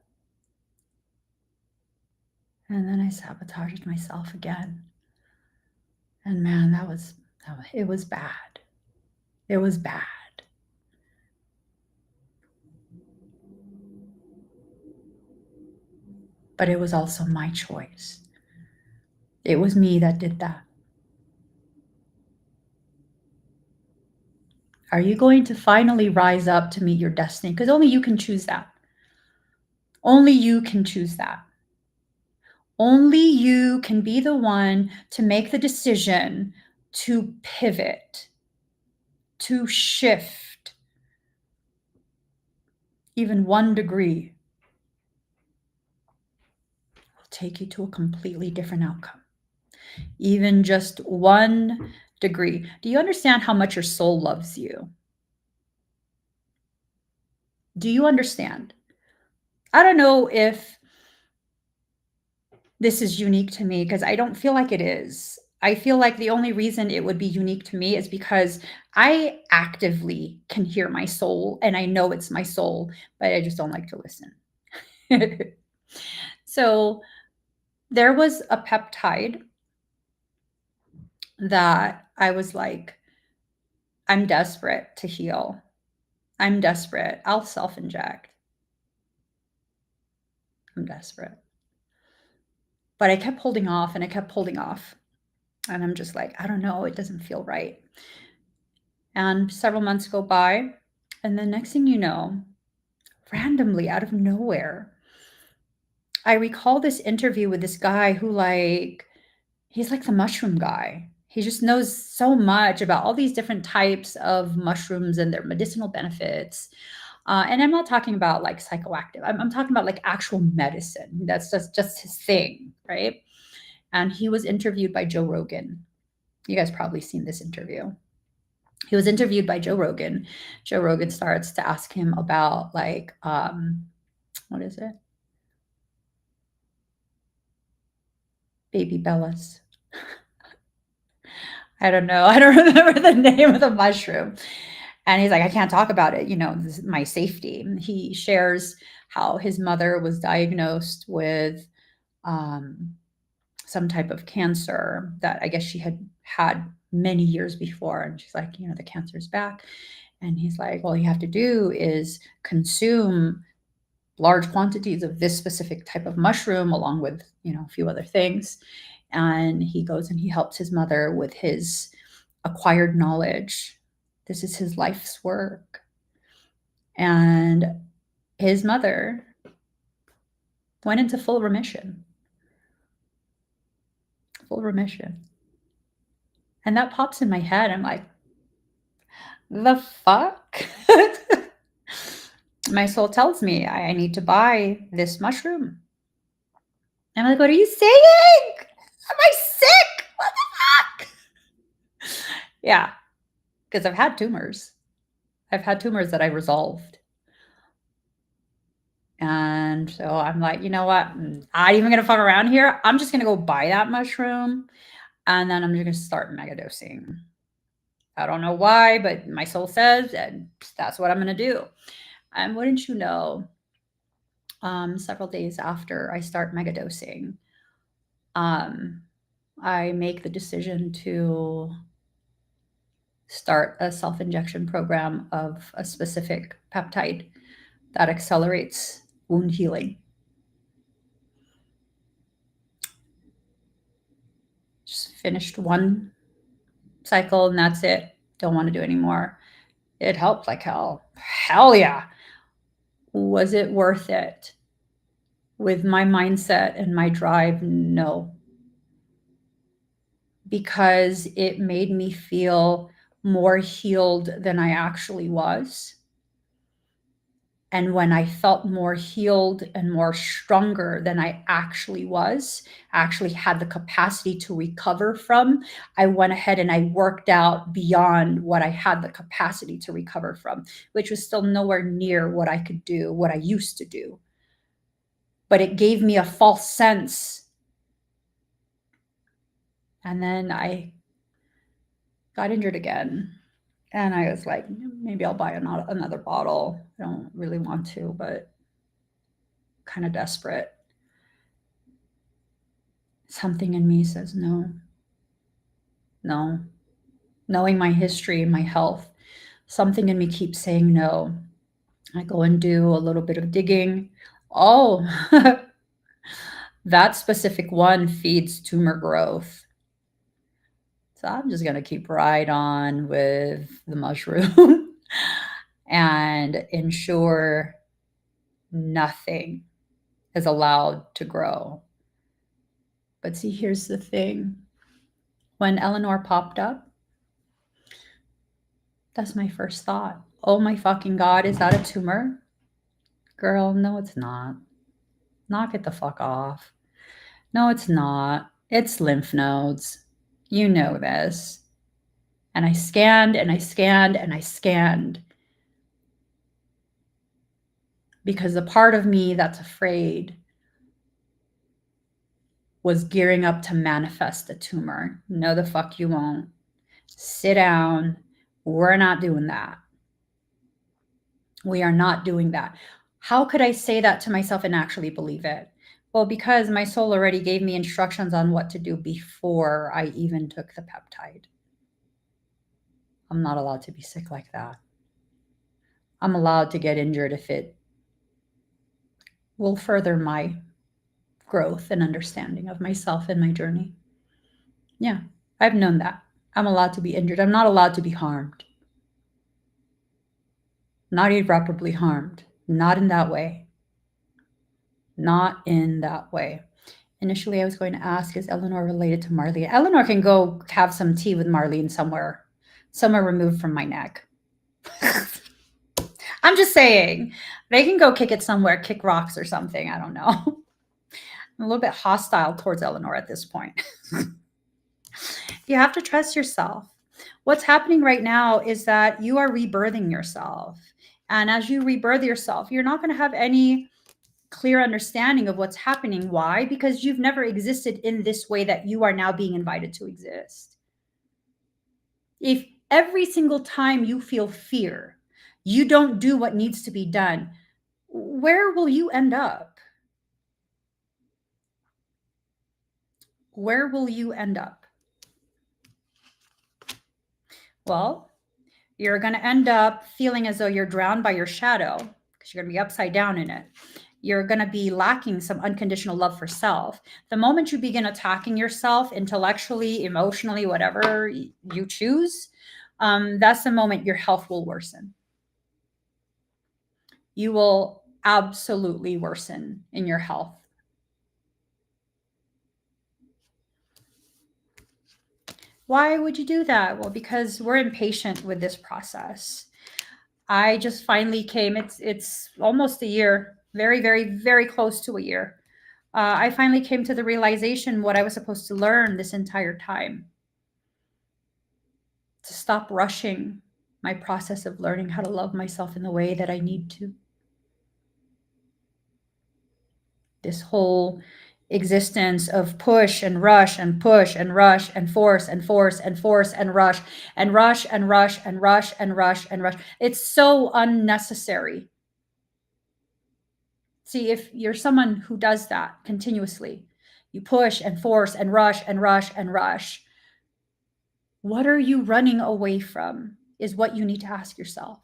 And then I sabotaged myself again. And man, it was bad. It was bad. But it was also my choice. It was me that did that. Are you going to finally rise up to meet your destiny? Because only you can choose that. Only you can choose that. Only you can be the one to make the decision to pivot, to shift even 1 degree will take you to a completely different outcome. Even just 1 degree. Do you understand how much your soul loves you? Do you understand? I don't know if this is unique to me, because I don't feel like it is. I feel like the only reason it would be unique to me is because I actively can hear my soul and I know it's my soul, but I just don't like to listen. So there was a peptide that I was like, I'm desperate to heal. I'm desperate. I'll self inject. I'm desperate. But I kept holding off and I kept holding off. And I'm just like, I don't know, it doesn't feel right. And several months go by. And the next thing you know, randomly out of nowhere, I recall this interview with this guy who, like, he's like the mushroom guy. He just knows so much about all these different types of mushrooms and their medicinal benefits. And I'm not talking about like psychoactive. I'm talking about like actual medicine. That's just his thing, right? And he was interviewed by Joe Rogan. You guys probably seen this interview. He was interviewed by Joe Rogan. Joe Rogan starts to ask him about like what is it? Baby Bellas. I don't know. I don't remember the name of the mushroom. And he's like, I can't talk about it. You know, this is my safety. He shares how his mother was diagnosed with um, some type of cancer that I guess she had had many years before. And she's like, you know, the cancer's back. And he's like, all you have to do is consume large quantities of this specific type of mushroom along with, you know, a few other things. And he goes and he helps his mother with his acquired knowledge. This is his life's work. And his mother went into full remission. Full remission. And that pops in my head. I'm like, the fuck? My soul tells me I need to buy this mushroom. And I'm like, what are you saying? Am I sick? What the fuck? Yeah, because I've had tumors. I've had tumors that I resolved. And so I'm like, you know what? I'm not even going to fuck around here. I'm just going to go buy that mushroom. And then I'm just going to start megadosing. I don't know why, but my soul says, and that's what I'm going to do. And wouldn't you know, several days after I start megadosing, I make the decision to start a self-injection program of a specific peptide that accelerates wound healing. Just finished one cycle and that's it. Don't want to do anymore. It helped like hell. Hell yeah. Was it worth it? With my mindset and my drive, no. Because it made me feel more healed than I actually was. And when I felt more healed and more stronger than I actually was, actually had the capacity to recover from, I went ahead and I worked out beyond what I had the capacity to recover from, which was still nowhere near what I could do, what I used to do. But it gave me a false sense. And then I got injured again. And I was like, maybe I'll buy another bottle. I don't really want to, but kind of desperate. Something in me says no. No. Knowing my history and my health, something in me keeps saying no. I go and do a little bit of digging. Oh, that specific one feeds tumor growth. So I'm just going to keep right on with the mushroom and ensure nothing is allowed to grow. But see, here's the thing. When Eleanor popped up, that's my first thought. Oh my fucking God, is that a tumor? Girl, no, it's not. Knock it the fuck off. No, it's not. It's lymph nodes. You know this. And I scanned and I scanned and I scanned. Because the part of me that's afraid was gearing up to manifest a tumor. No, the fuck you won't. Sit down. We're not doing that. We are not doing that. How could I say that to myself and actually believe it? Well, because my soul already gave me instructions on what to do before I even took the peptide. I'm not allowed to be sick like that. I'm allowed to get injured if it will further my growth and understanding of myself and my journey. Yeah, I've known that. I'm allowed to be injured. I'm not allowed to be harmed. Not irreparably harmed. Not in that way. Not in that way. Initially, I was going to ask, is Eleanor related to Marlene? Eleanor can go have some tea with Marlene somewhere removed from my neck. I'm just saying. They can go kick it somewhere, kick rocks or something. I don't know. I'm a little bit hostile towards Eleanor at this point. You have to trust yourself. What's happening right now is that you are rebirthing yourself. And as you rebirth yourself, you're not going to have any clear understanding of what's happening. Why? Because you've never existed in this way that you are now being invited to exist. If every single time you feel fear, you don't do what needs to be done, where will you end up? Where will you end up? Well, you're going to end up feeling as though you're drowned by your shadow because you're going to be upside down in it. You're going to be lacking some unconditional love for self. The moment you begin attacking yourself intellectually, emotionally, whatever you choose, that's the moment your health will worsen. You will absolutely worsen in your health. Why would you do that? Well, because we're impatient with this process. I just finally came, it's almost a year, very, very, very close to a year. I finally came to the realization what I was supposed to learn this entire time. To stop rushing my process of learning how to love myself in the way that I need to. This whole existence of push and rush and push and rush and force and force and force and rush and rush and rush and rush and rush and rush. It's so unnecessary. See, if you're someone who does that continuously, you push and force and rush and rush and rush, what are you running away from is what you need to ask yourself.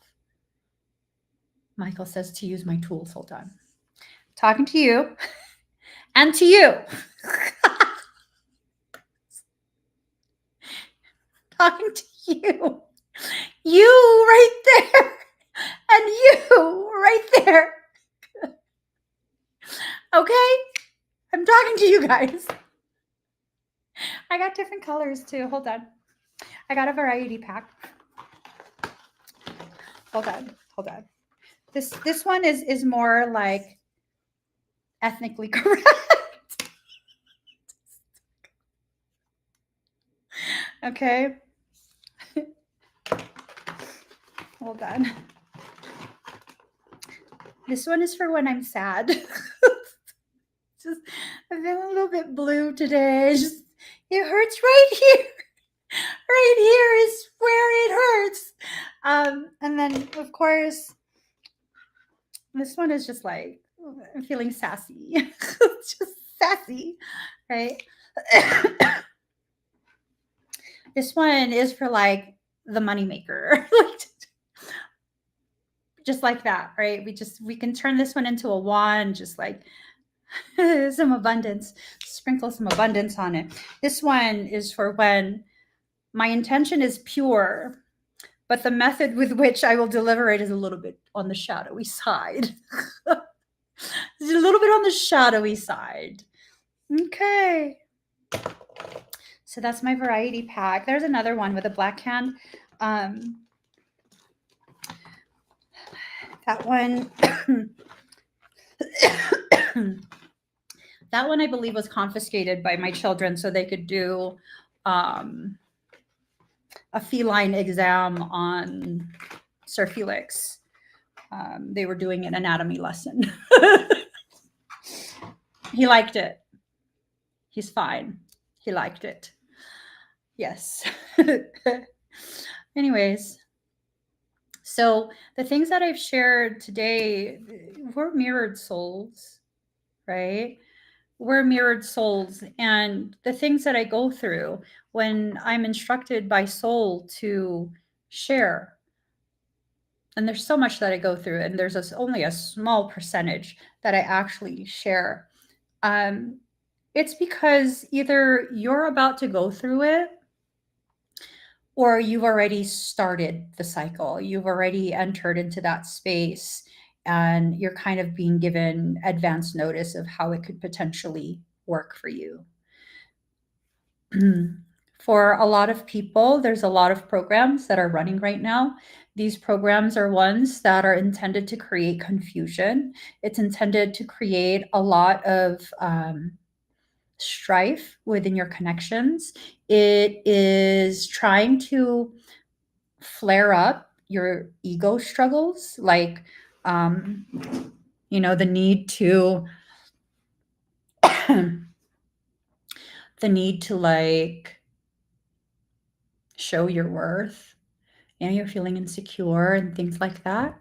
Michael says to use my tools. Hold on. Talking to you and to you. Talking to you. You right there. And you right there. Okay? I'm talking to you guys. I got different colors too. Hold on. I got a variety pack. Hold on. Hold on. This one is more like ethnically correct. Okay. Hold on. This one is for when I'm sad. Just I'm feeling a little bit blue today. It hurts right here. Right here is where it hurts. And then of course, this one is just like I'm feeling sassy. It's just sassy, right? This one is for like the moneymaker. Just like that, right? We can turn this one into a wand, just like some abundance, sprinkle some abundance on it. This one is for when my intention is pure, but the method with which I will deliver it is a little bit on the shadowy side. It's a little bit on the shadowy side. Okay. So that's my variety pack. There's another one with a black hand. That one, that one I believe was confiscated by my children so they could do a feline exam on Sir Felix. They were doing an anatomy lesson. He liked it. He's fine. He liked it. Yes. Anyways, so the things that I've shared today, we're mirrored souls, right? We're mirrored souls. And the things that I go through when I'm instructed by soul to share, and there's so much that I go through, and there's only a small percentage that I actually share. It's because either you're about to go through it, or you've already started the cycle. You've already entered into that space, and you're kind of being given advance notice of how it could potentially work for you. For a lot of people, there's a lot of programs that are running right now. These programs are ones that are intended to create confusion. It's intended to create a lot of strife within your connections. It is trying to flare up your ego struggles, like, the need to the need to like show your worth, and you're feeling insecure and things like that.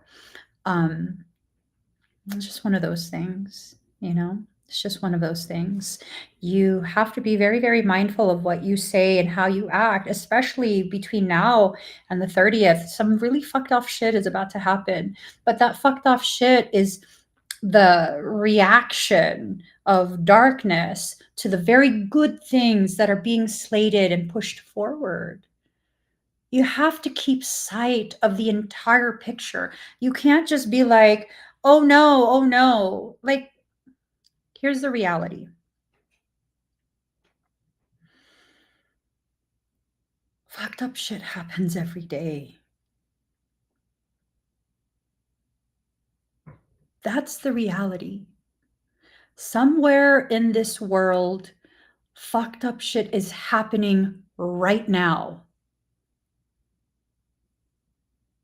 It's just one of those things, it's just one of those things. You have to be very, very mindful of what you say and how you act, especially between now and the 30th. Some really fucked off shit is about to happen, but that fucked off shit is the reaction of darkness to the very good things that are being slated and pushed forward. You have to keep sight of the entire picture. You can't just be like, oh no, oh no. Like, here's the reality. Fucked up shit happens every day. That's the reality. Somewhere in this world, fucked up shit is happening right now.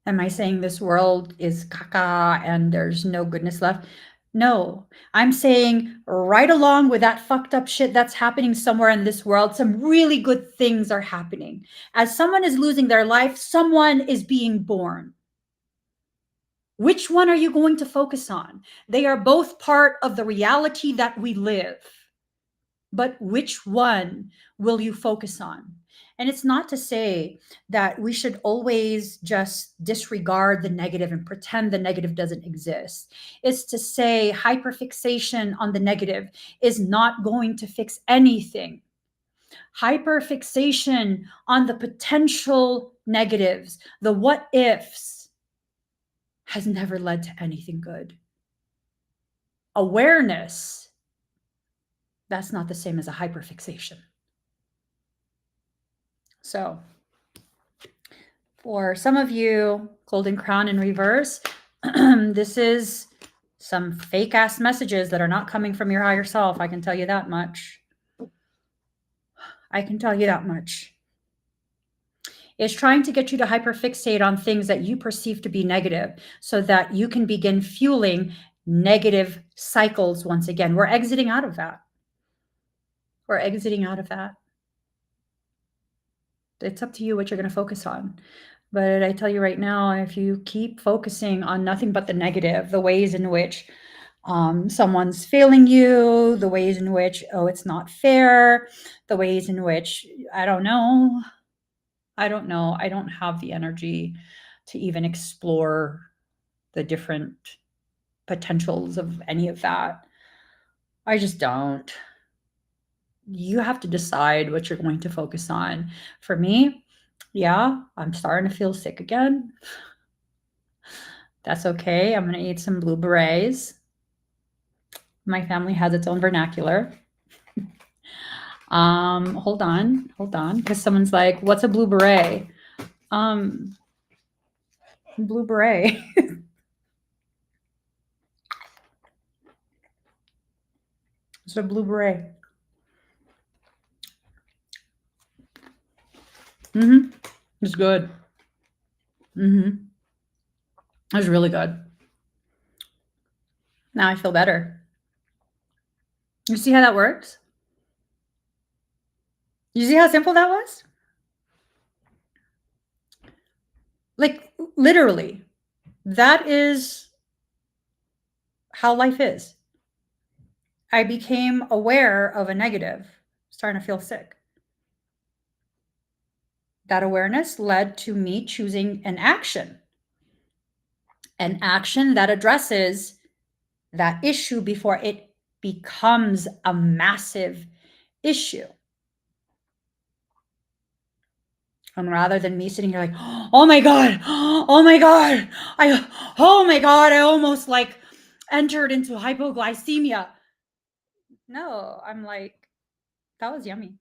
Am I saying this world is caca and there's no goodness left? No, I'm saying right along with that fucked up shit that's happening somewhere in this world, some really good things are happening. As someone is losing their life, someone is being born. Which one are you going to focus on? They are both part of the reality that we live. But which one will you focus on? And it's not to say that we should always just disregard the negative and pretend the negative doesn't exist. It's to say hyperfixation on the negative is not going to fix anything. Hyperfixation on the potential negatives, the what ifs, has never led to anything good. Awareness, that's not the same as a hyperfixation. So, for some of you, Golden Crown in reverse, this is some fake ass messages that are not coming from your higher self. I can tell you that much. I can tell you that much. It's trying to get you to hyperfixate on things that you perceive to be negative so that you can begin fueling negative cycles once again. We're exiting out of that. We're exiting out of that. It's up to you what you're going to focus on. But I tell you right now, if you keep focusing on nothing but the negative, the ways in which someone's failing you, the ways in which, oh, it's not fair, the ways in which, I don't know. I don't have the energy to even explore the different potentials of any of that. I just don't. You have to decide what you're going to focus on. For me, yeah, I'm starting to feel sick again. That's okay. I'm going to eat some blue berets. My family has its own vernacular. Hold on, because someone's like, "What's a blue beret?" Blue beret. It's a blue beret. It's good. It was really good. Now I feel better. You see how that works? You see how simple that was? Like, literally, that is how life is. I became aware of a negative, starting to feel sick. That awareness led to me choosing an action that addresses that issue before it becomes a massive issue. And rather than me sitting here like, oh my God, oh my God, oh my God, I almost like entered into hypoglycemia. No, I'm like, that was yummy.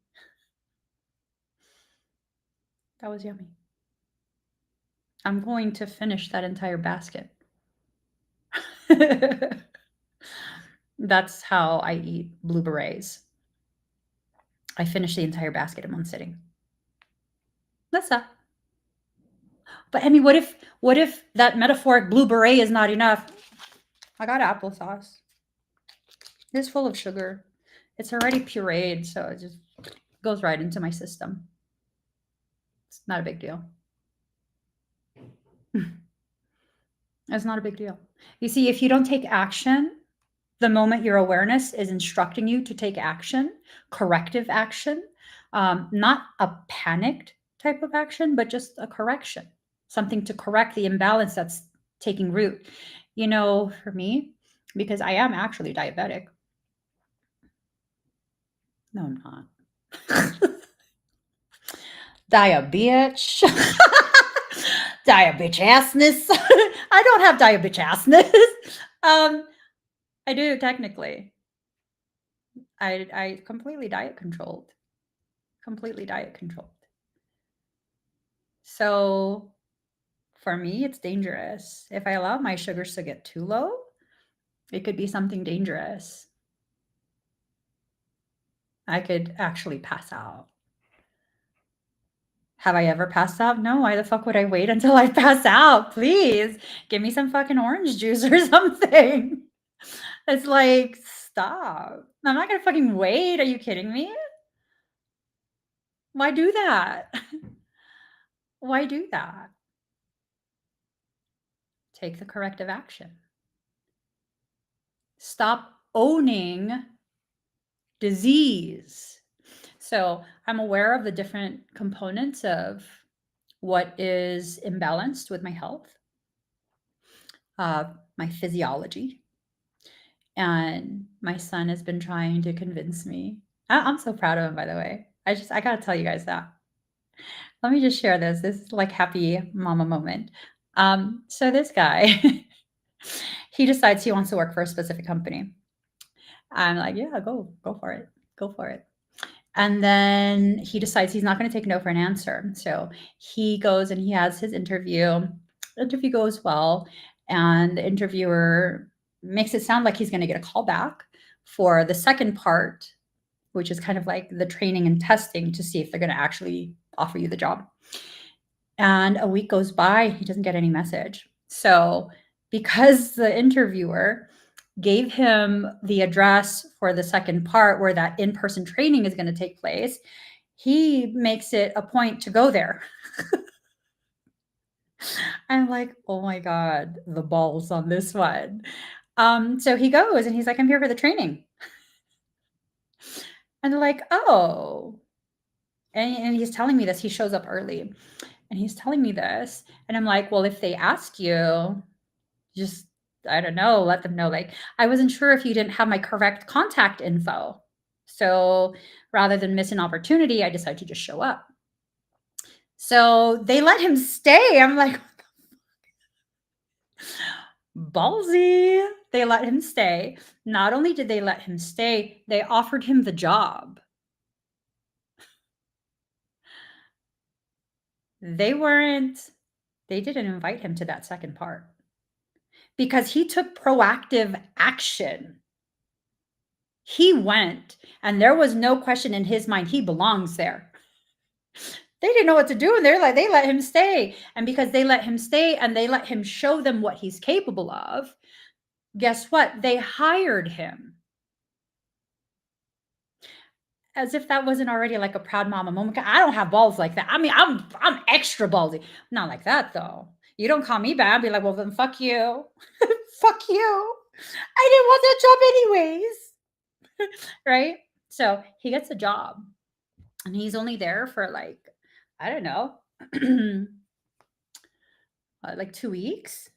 That was yummy. I'm going to finish that entire basket. That's how I eat blue berets. I finish the entire basket in one sitting. That's that. But I mean, what if that metaphoric blue beret is not enough? I got applesauce. It's full of sugar. It's already pureed, so it just goes right into my system. It's not a big deal. It's not a big deal. You see, if you don't take action, the moment your awareness is instructing you to take action, corrective action, not a panicked type of action, but just a correction, something to correct the imbalance that's taking root. You know, for me, because I am actually diabetic. No, I'm not. Diabetes. Diabetes assness. I don't have diabetes assness. I do technically. I completely diet controlled. Completely diet controlled. So for me, it's dangerous. If I allow my sugars to get too low, it could be something dangerous. I could actually pass out. Have I ever passed out? No. Why the fuck would I wait until I pass out? Please give me some fucking orange juice or something. It's like, stop. I'm not gonna fucking wait. Are you kidding me? Why do that? Why do that? Take the corrective action. Stop owning disease. So I'm aware of the different components of what is imbalanced with my health, my physiology. And my son has been trying to convince me. I'm so proud of him, by the way. I gotta tell you guys that. Let me just share this. This is like happy mama moment. So this guy, he decides he wants to work for a specific company. I'm like, yeah, go for it. Go for it. And then he decides he's not going to take no for an answer. So he goes and he has his interview. The interview goes well, and the interviewer makes it sound like he's going to get a call back for the second part, which is kind of like the training and testing to see if they're going to actually offer you the job. And a week goes by, he doesn't get any message. So because the interviewer gave him the address for the second part where that in-person training is going to take place, he makes it a point to go there. I'm like, oh my God, the balls on this one. So he goes and he's like, I'm here for the training. And they're like, oh. And he's telling me this. He shows up early and he's telling me this. And I'm like, well, if they ask you, just, I don't know, let them know. Like, I wasn't sure if you didn't have my correct contact info. So rather than miss an opportunity, I decided to just show up. So they let him stay. I'm like, ballsy. They let him stay. Not only did they let him stay, they offered him the job. They didn't invite him to that second part because he took proactive action. He went, and there was no question in his mind, he belongs there. They didn't know what to do, and they let him stay. And because they let him stay and they let him show them what he's capable of, guess what? They hired him. as if that wasn't already like a proud mama moment. I don't have balls like that. I mean, I'm extra ballsy. Not like that though. You don't call me bad. I'd be like, well then fuck you. Fuck you. I didn't want that job anyways. Right? So he gets a job and he's only there for like, I don't know, like 2 weeks.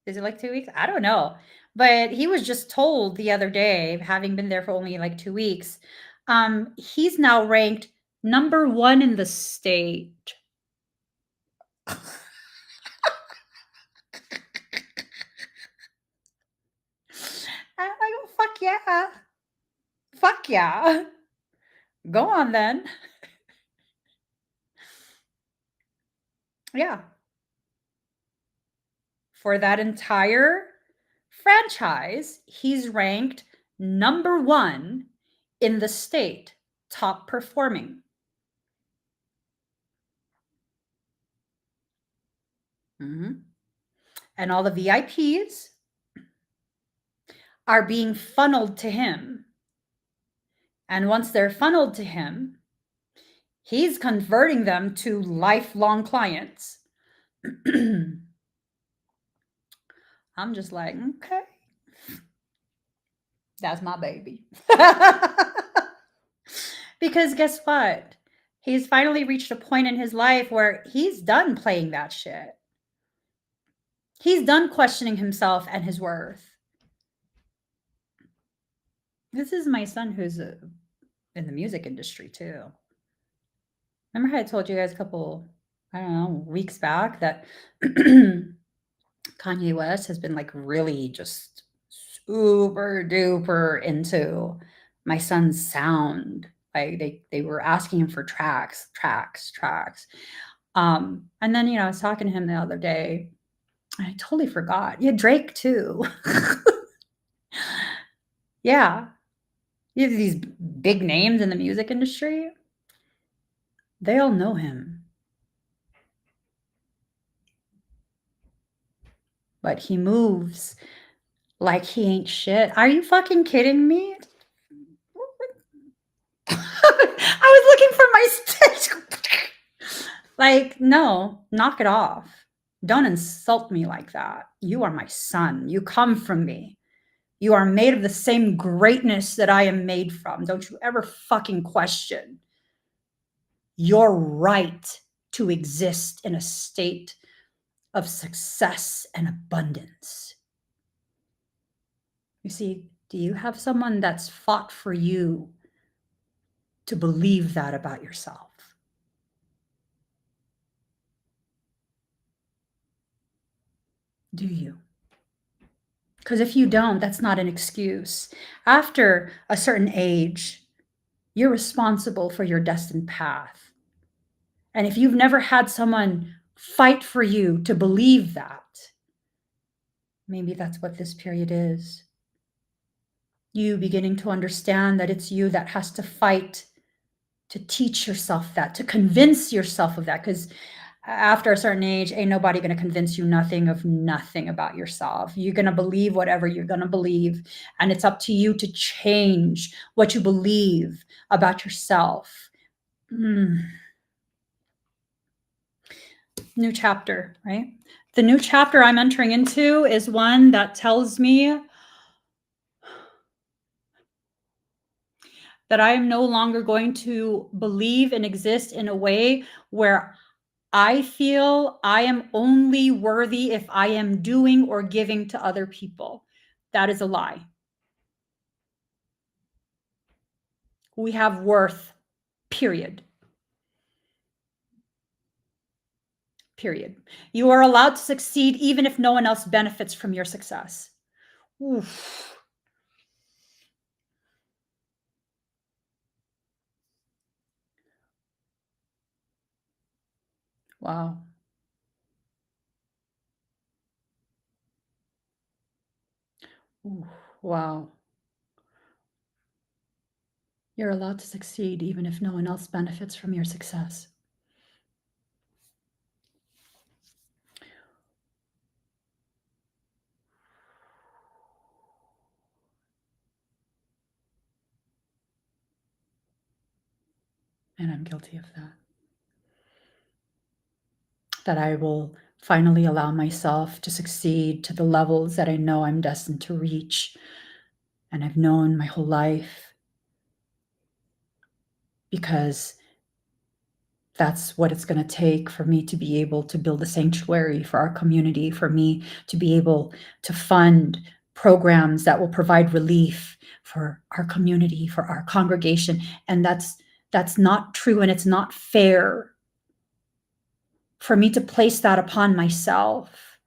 Is it like 2 weeks? I don't know. But he was just told the other day, having been there for only like 2 weeks, he's now ranked number 1 in the state. I go, fuck yeah. Fuck yeah. Go on then. Yeah. For that entire franchise, he's ranked number 1 in the state, top performing. Mm-hmm. And all the VIPs are being funneled to him. And once they're funneled to him, he's converting them to lifelong clients. I'm just like, okay, that's my baby. Because guess what? He's finally reached a point in his life where he's done playing that shit. He's done questioning himself and his worth. This is my son who's in the music industry too. Remember how I told you guys a couple, I don't know, weeks back that Kanye West has been like really just super duper into my son's sound. Like they were asking him for tracks. And then I was talking to him the other day, and I totally forgot. Yeah, Drake too. Yeah, you have these big names in the music industry. They all know him, but he moves like he ain't shit. Are you fucking kidding me? I was looking for my stitch. Like, no, knock it off. Don't insult me like that. You are my son. You come from me. You are made of the same greatness that I am made from. Don't you ever fucking question your right to exist in a state of success and abundance. You see, do you have someone that's fought for you to believe that about yourself? Do you? Because if you don't, that's not an excuse. After a certain age, you're responsible for your destined path. And if you've never had someone fight for you to believe that, maybe that's what this period is. You beginning to understand that it's you that has to fight to teach yourself that, to convince yourself of that. Because after a certain age, ain't nobody going to convince you nothing about yourself. You're going to believe whatever you're going to believe. And it's up to you to change what you believe about yourself. New chapter, right? The new chapter I'm entering into is one that tells me that I am no longer going to believe and exist in a way where I feel I am only worthy if I am doing or giving to other people. That is a lie. We have worth, period. Period. You are allowed to succeed even if no one else benefits from your success. Oof. Wow. Oof. Wow. You're allowed to succeed even if no one else benefits from your success. And I'm guilty of that. That I will finally allow myself to succeed to the levels that I know I'm destined to reach and I've known my whole life, because that's what it's going to take for me to be able to build a sanctuary for our community, for me to be able to fund programs that will provide relief for our community, for our congregation. And that's not true, and it's not fair for me to place that upon myself,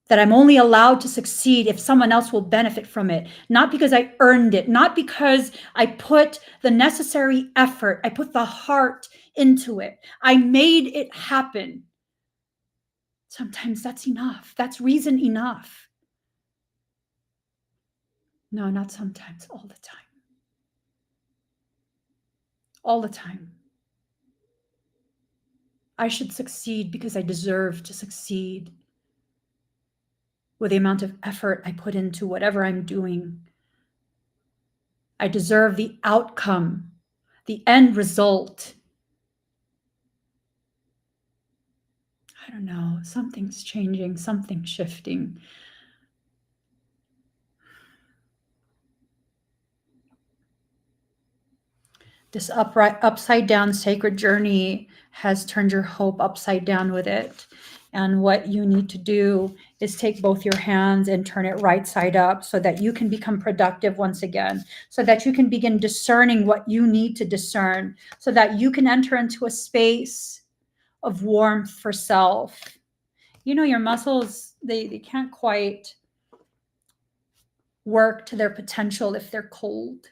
that I'm only allowed to succeed if someone else will benefit from it, not because I earned it, not because I put the necessary effort, I put the heart into it, I made it happen. Sometimes that's enough. That's reason enough. No, not sometimes, all the time. All the time. I should succeed because I deserve to succeed with the amount of effort I put into whatever I'm doing. I deserve the outcome, the end result. I don't know, something's changing, something's shifting. This upside down sacred journey has turned your hope upside down with it. And what you need to do is take both your hands and turn it right side up so that you can become productive once again, so that you can begin discerning what you need to discern, so that you can enter into a space of warmth for self. You know, your muscles, they can't quite work to their potential if they're cold.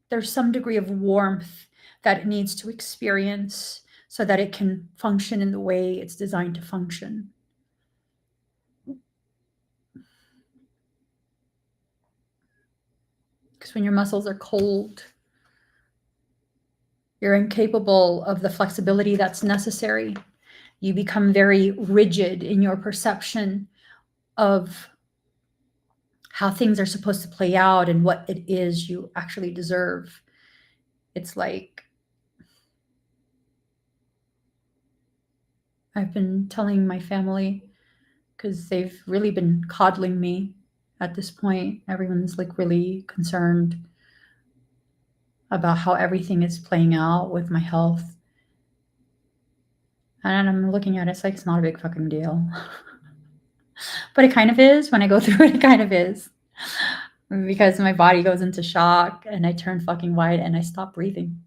There's some degree of warmth that it needs to experience so that it can function in the way it's designed to function. Because when your muscles are cold, you're incapable of the flexibility that's necessary. You become very rigid in your perception of how things are supposed to play out and what it is you actually deserve. It's like, I've been telling my family, because they've really been coddling me at this point. Everyone's like really concerned about how everything is playing out with my health. And I'm looking at it, it's like, it's not a big fucking deal. But it kind of is. When I go through it, it kind of is. Because my body goes into shock and I turn fucking white and I stop breathing.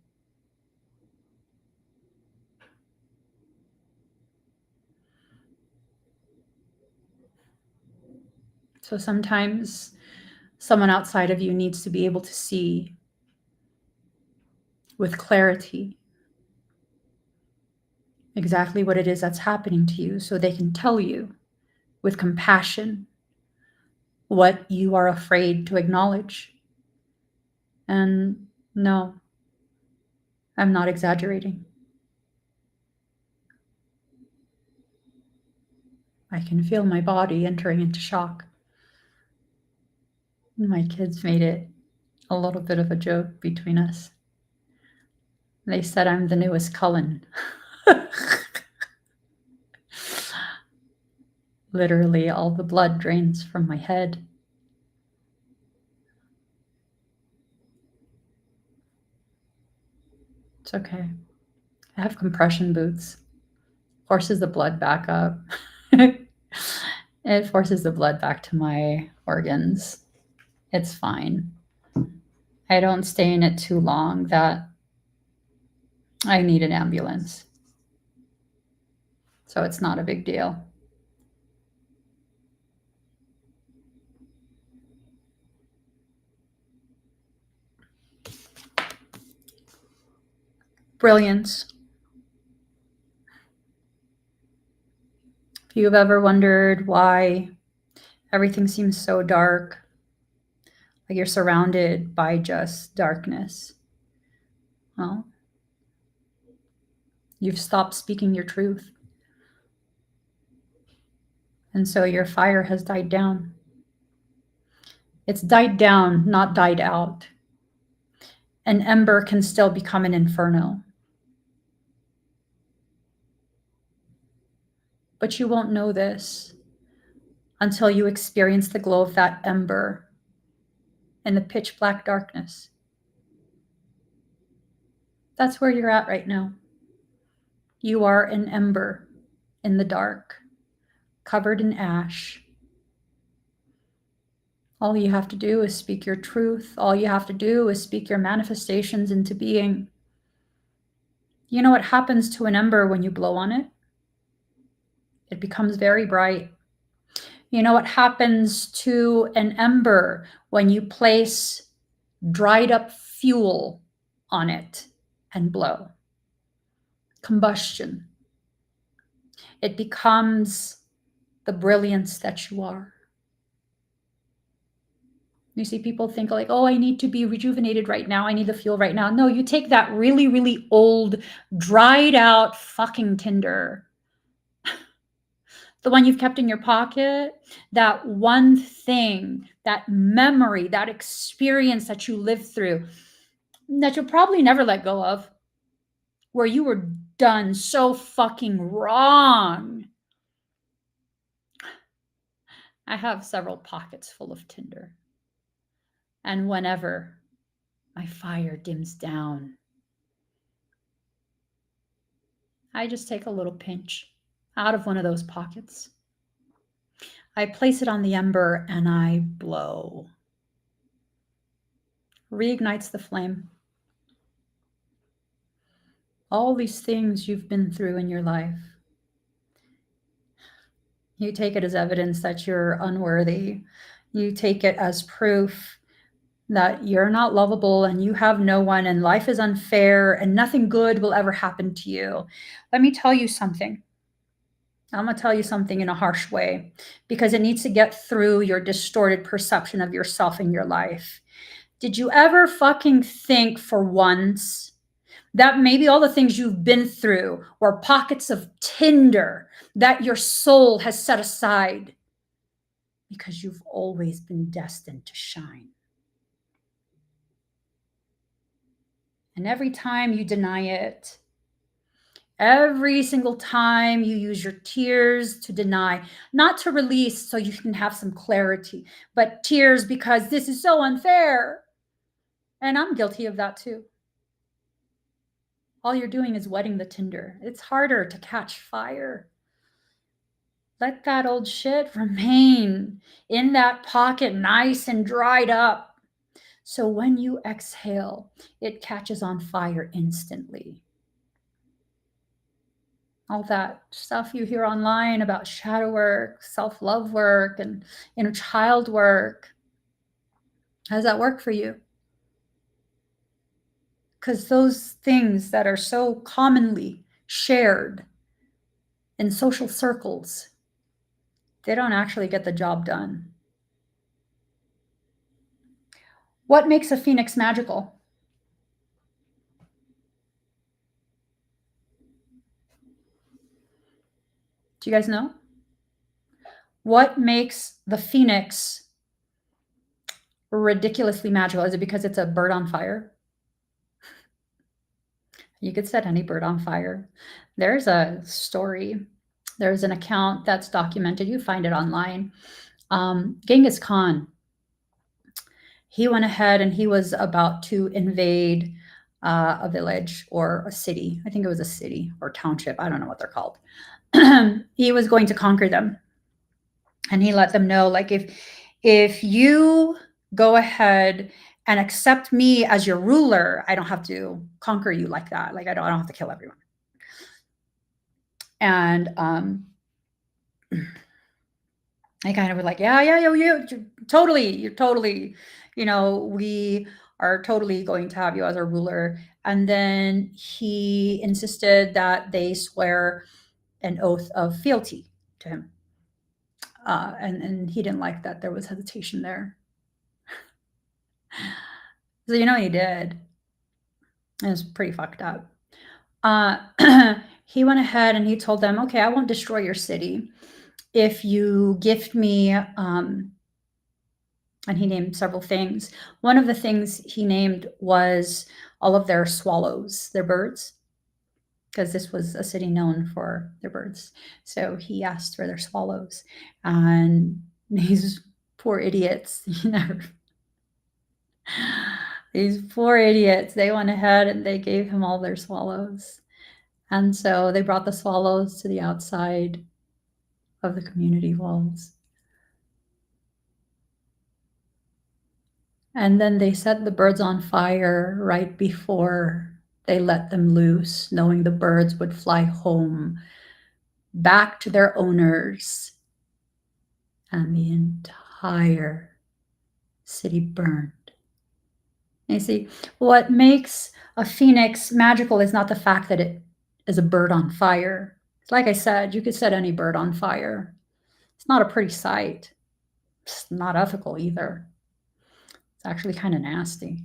So sometimes someone outside of you needs to be able to see with clarity exactly what it is that's happening to you, so they can tell you with compassion what you are afraid to acknowledge. And no, I'm not exaggerating. I can feel my body entering into shock. My kids made it a little bit of a joke between us. They said I'm the newest Cullen. Literally, all the blood drains from my head. It's okay. I have compression boots. Forces the blood back up. It forces the blood back to my organs. It's fine. I don't stay in it too long that I need an ambulance. So it's not a big deal. Brilliance. If you've ever wondered why everything seems so dark, like you're surrounded by just darkness, well, you've stopped speaking your truth. And so your fire has died down. It's died down, not died out. an ember can still become an inferno. But you won't know this until you experience the glow of that ember in the pitch black darkness. That's where you're at right now. You are an ember in the dark, covered in ash. All you have to do is speak your truth. All you have to do is speak your manifestations into being. You know what happens to an ember when you blow on it? It becomes very bright. You know what happens to an ember when you place dried up fuel on it and blow? Combustion. It becomes the brilliance that you are. You see people think like, oh, I need to be rejuvenated right now. I need the fuel right now. No, you take that really, really old, dried out fucking tinder, the one you've kept in your pocket, that one thing, that memory, that experience that you lived through that you'll probably never let go of, where you were done so fucking wrong. I have several pockets full of tinder. And whenever my fire dims down, I just take a little pinch out of one of those pockets. I place it on the ember and I blow. Reignites the flame. All these things you've been through in your life, you take it as evidence that you're unworthy. You take it as proof that you're not lovable and you have no one and life is unfair and nothing good will ever happen to you. Let me tell you something. I'm going to tell you something in a harsh way because it needs to get through your distorted perception of yourself and your life. Did you ever fucking think for once that maybe all the things you've been through were pockets of tinder that your soul has set aside because you've always been destined to shine? And every time you deny it, every single time you use your tears to deny, not to release so you can have some clarity, but tears because this is so unfair. And I'm guilty of that too. All you're doing is wetting the tinder. It's harder to catch fire. Let that old shit remain in that pocket, nice and dried up. So when you exhale, it catches on fire instantly. All that stuff you hear online about shadow work, self-love work, and inner child work, how does that work for you? Because those things that are so commonly shared in social circles, they don't actually get the job done. What makes a phoenix magical? Do you guys know? What makes the phoenix ridiculously magical? Is it because it's a bird on fire? You could set any bird on fire. There's a story. There's an account that's documented. You find it online. Genghis Khan, he went ahead and he was about to invade a village or a city. I think it was a city or township. I don't know what they're called. He was going to conquer them. And he let them know, like, if you go ahead and accept me as your ruler, I don't have to conquer you like that. Like, I don't have to kill everyone. And they kind of were like, yeah, you're totally, we are totally going to have you as our ruler. And then he insisted that they swear an oath of fealty to him. And he didn't like that there was hesitation there. So he did. It was pretty fucked up. He went ahead and he told them, okay, I won't destroy your city if you gift me And he named several things. One of the things he named was all of their swallows, their birds, because this was a city known for their birds. So he asked for their swallows. And these poor idiots, these poor idiots, they went ahead and they gave him all their swallows. And so they brought the swallows to the outside of the community walls. And then they set the birds on fire right before they let them loose, knowing the birds would fly home back to their owners. And the entire city burned. And you see, what makes a phoenix magical is not the fact that it is a bird on fire. Like I said, you could set any bird on fire. It's not a pretty sight. It's not ethical either. It's actually kind of nasty.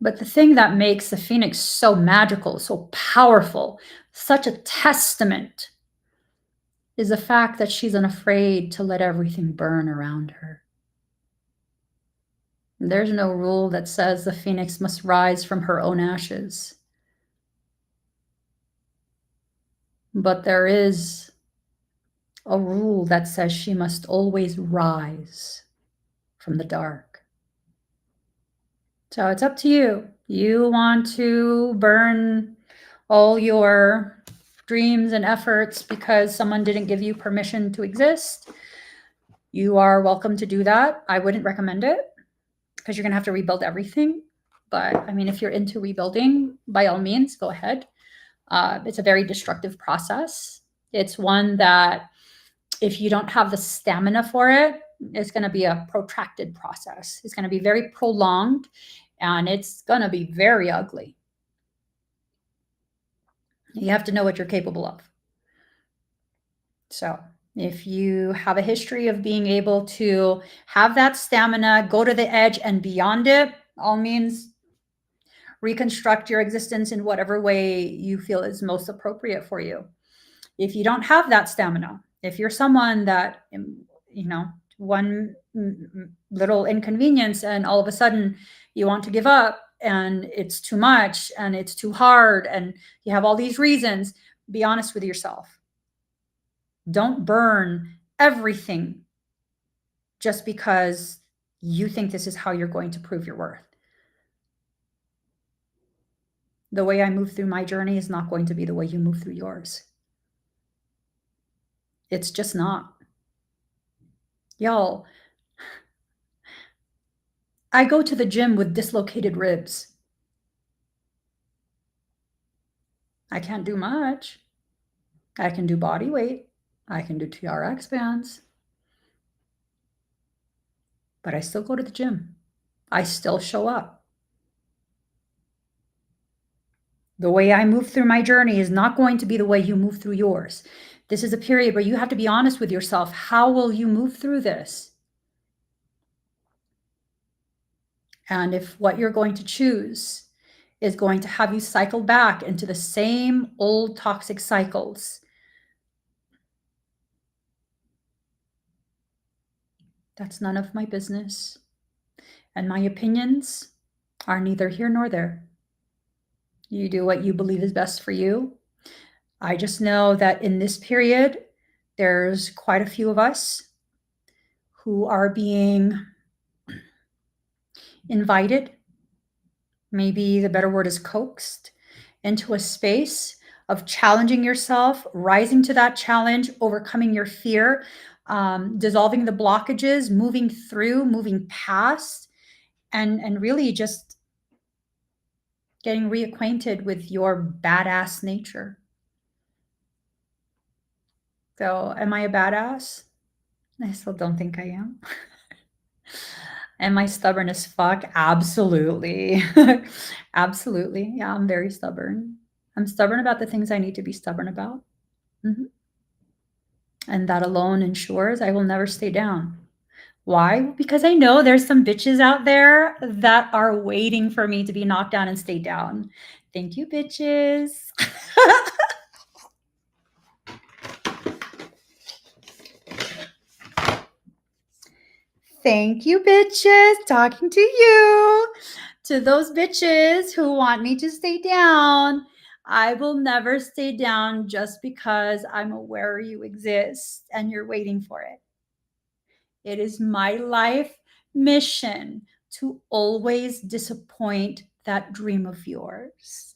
But the thing that makes the phoenix so magical, so powerful, such a testament, is the fact that she's unafraid to let everything burn around her. There's no rule that says the phoenix must rise from her own ashes. But there is a rule that says she must always rise from the dark. So it's up to you. You want to burn all your dreams and efforts because someone didn't give you permission to exist. You are welcome to do that. I wouldn't recommend it because you're going to have to rebuild everything. But I mean, if you're into rebuilding, by all means, go ahead. It's a very destructive process. It's one that if you don't have the stamina for it, it's going to be a protracted process. It's going to be very prolonged and it's going to be very ugly. You have to know what you're capable of. So if you have a history of being able to have that stamina, go to the edge and beyond it, all means reconstruct your existence in whatever way you feel is most appropriate for you. If you don't have that stamina, if you're someone that, one little inconvenience and all of a sudden you want to give up and it's too much and it's too hard and you have all these reasons, be honest with yourself. Don't burn everything just because you think this is how you're going to prove your worth. The way I move through my journey is not going to be the way you move through yours. It's just not. Y'all, I go to the gym with dislocated ribs. I can't do much. I can do body weight. I can do TRX bands. But I still go to the gym. I still show up. The way I move through my journey is not going to be the way you move through yours. This is a period where you have to be honest with yourself. How will you move through this? And if what you're going to choose is going to have you cycle back into the same old toxic cycles, that's none of my business. And my opinions are neither here nor there. You do what you believe is best for you. I just know that in this period, there's quite a few of us who are being invited, maybe the better word is coaxed, into a space of challenging yourself, rising to that challenge, overcoming your fear, dissolving the blockages, moving through, moving past, and really just getting reacquainted with your badass nature. So, am I a badass? I still don't think I am. Am I stubborn as fuck? Absolutely. Absolutely. Yeah, I'm very stubborn. I'm stubborn about the things I need to be stubborn about. Mm-hmm. And that alone ensures I will never stay down. Why? Because I know there's some bitches out there that are waiting for me to be knocked down and stay down. Thank you, bitches. Thank you, bitches. Talking to you. To those bitches who want me to stay down, I will never stay down just because I'm aware you exist and you're waiting for it. It is my life mission to always disappoint that dream of yours.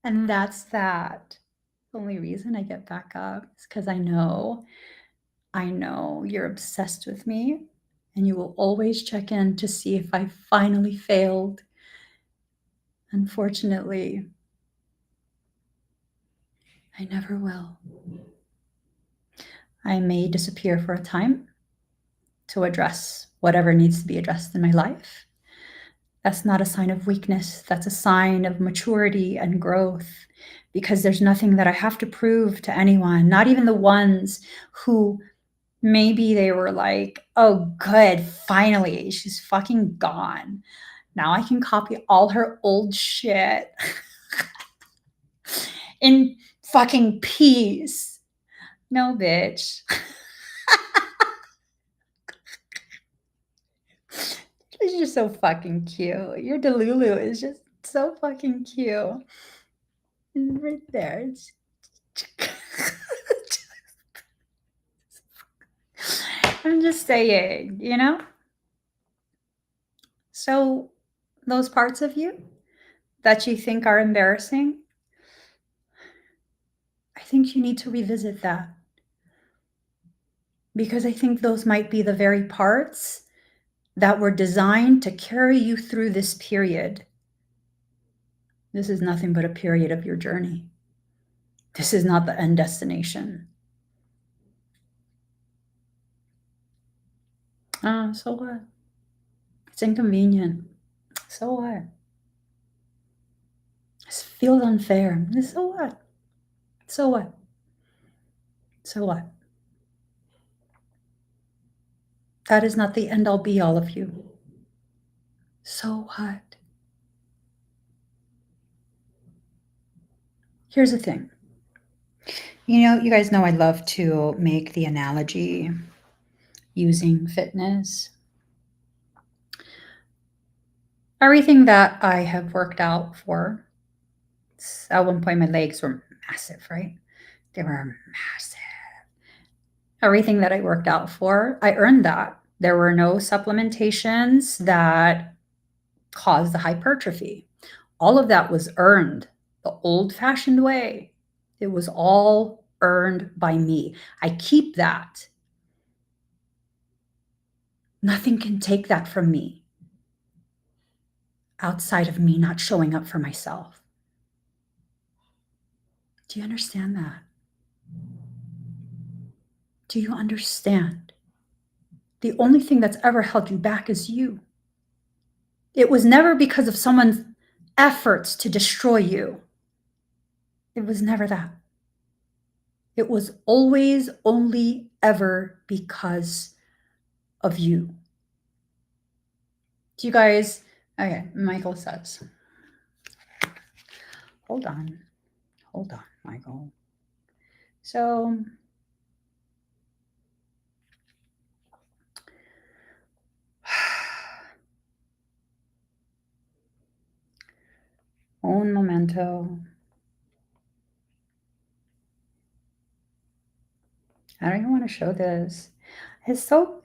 And that's that. The only reason I get back up is because I know you're obsessed with me and you will always check in to see if I finally failed. Unfortunately, I never will. I may disappear for a time to address whatever needs to be addressed in my life. That's not a sign of weakness. That's a sign of maturity and growth, because there's nothing that I have to prove to anyone, not even the ones who maybe they were like, oh, good, finally, she's fucking gone. Now I can copy all her old shit in fucking peace. No, bitch. It's just so fucking cute. Your Delulu is just so fucking cute. And right there. I'm just saying, you know? So, those parts of you that you think are embarrassing, I think you need to revisit that. Because I think those might be the very parts that were designed to carry you through this period. This is nothing but a period of your journey. This is not the end destination. So what? It's inconvenient. So what? This feels unfair. So what? So what? So what? That is not the end all be all of you. So what? Here's the thing. You know, you guys know I love to make the analogy using fitness. Everything that I have worked out for, at one point my legs were massive, right? They were massive. Everything that I worked out for, I earned that. There were no supplementations that caused the hypertrophy. All of that was earned the old fashioned way. It was all earned by me. I keep that. Nothing can take that from me outside of me not showing up for myself. Do you understand that? Do you understand? The only thing that's ever held you back is you. It was never because of someone's efforts to destroy you. It was never that. It was always only ever because of you. Do you guys, okay, Michael says, hold on, Michael. So, un momento. I don't even want to show this. It's so,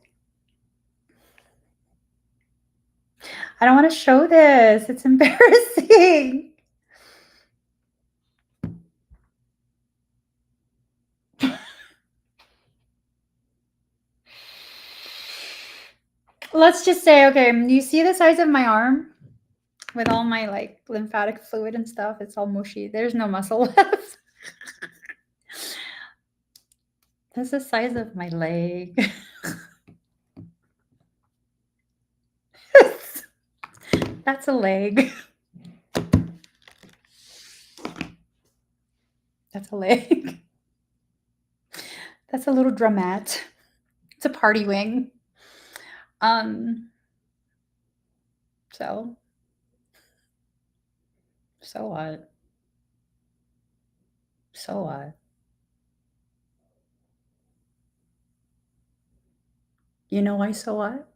I don't want to show this. It's embarrassing. Let's just say, okay, you see the size of my arm with all my like lymphatic fluid and stuff? It's all mushy. There's no muscle left. That's the size of my leg. That's a leg. That's a leg. That's a little drumette. It's a party wing. So what? So what? You know why so what?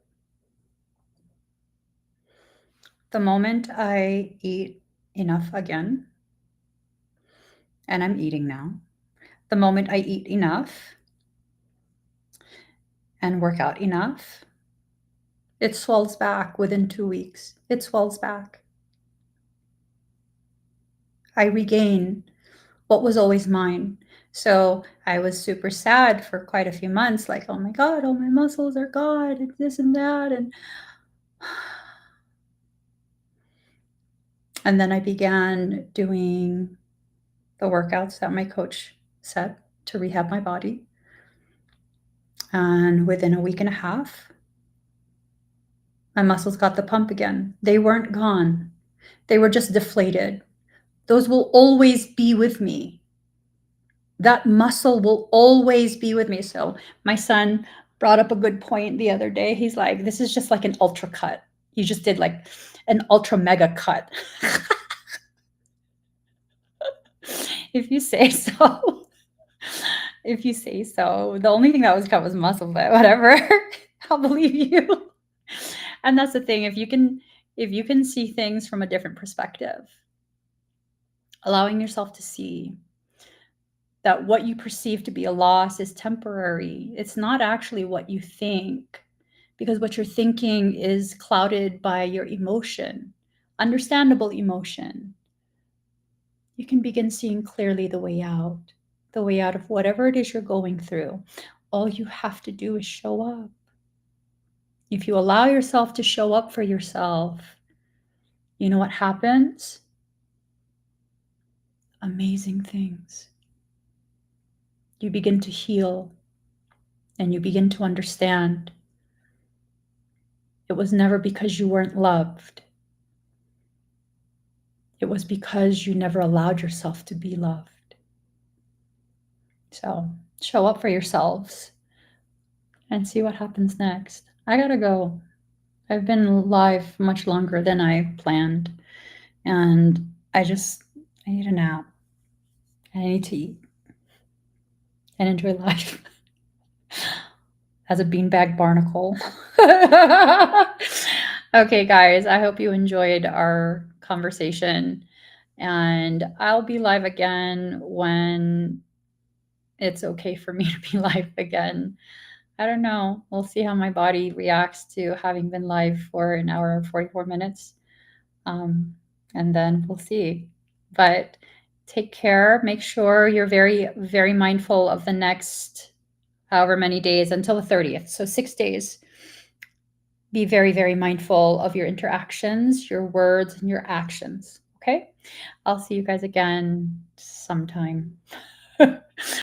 The moment I eat enough again, and I'm eating now, the moment I eat enough and work out enough, it swells back within 2 weeks. It swells back. I regain what was always mine. So I was super sad for quite a few months, like, oh my God, all my muscles are gone, and this and that. And then I began doing the workouts that my coach said to rehab my body. And within a week and a half, my muscles got the pump again. They weren't gone, they were just deflated. Those will always be with me. That muscle will always be with me. So my son brought up a good point the other day. He's like, this is just like an ultra cut. You just did like an ultra mega cut. If you say so. If you say so. The only thing that was cut was muscle, but whatever. I'll believe you. And that's the thing. If you can see things from a different perspective, allowing yourself to see that what you perceive to be a loss is temporary. It's not actually what you think, because what you're thinking is clouded by your emotion, understandable emotion. You can begin seeing clearly the way out of whatever it is you're going through. All you have to do is show up. If you allow yourself to show up for yourself, you know what happens? Amazing things. You begin to heal and you begin to understand. It was never because you weren't loved. It was because you never allowed yourself to be loved. So show up for yourselves and see what happens next. I gotta go. I've been live much longer than I planned, and I need a nap. I need to eat and enjoy life as a beanbag barnacle. Okay, guys, I hope you enjoyed our conversation, and I'll be live again when it's okay for me to be live again. I don't know. We'll see how my body reacts to having been live for an hour and 44 minutes. And then we'll see. But take care. Make sure you're very, very mindful of the next however many days until the 30th. So 6 days. Be very, very mindful of your interactions, your words, and your actions. Okay? I'll see you guys again sometime.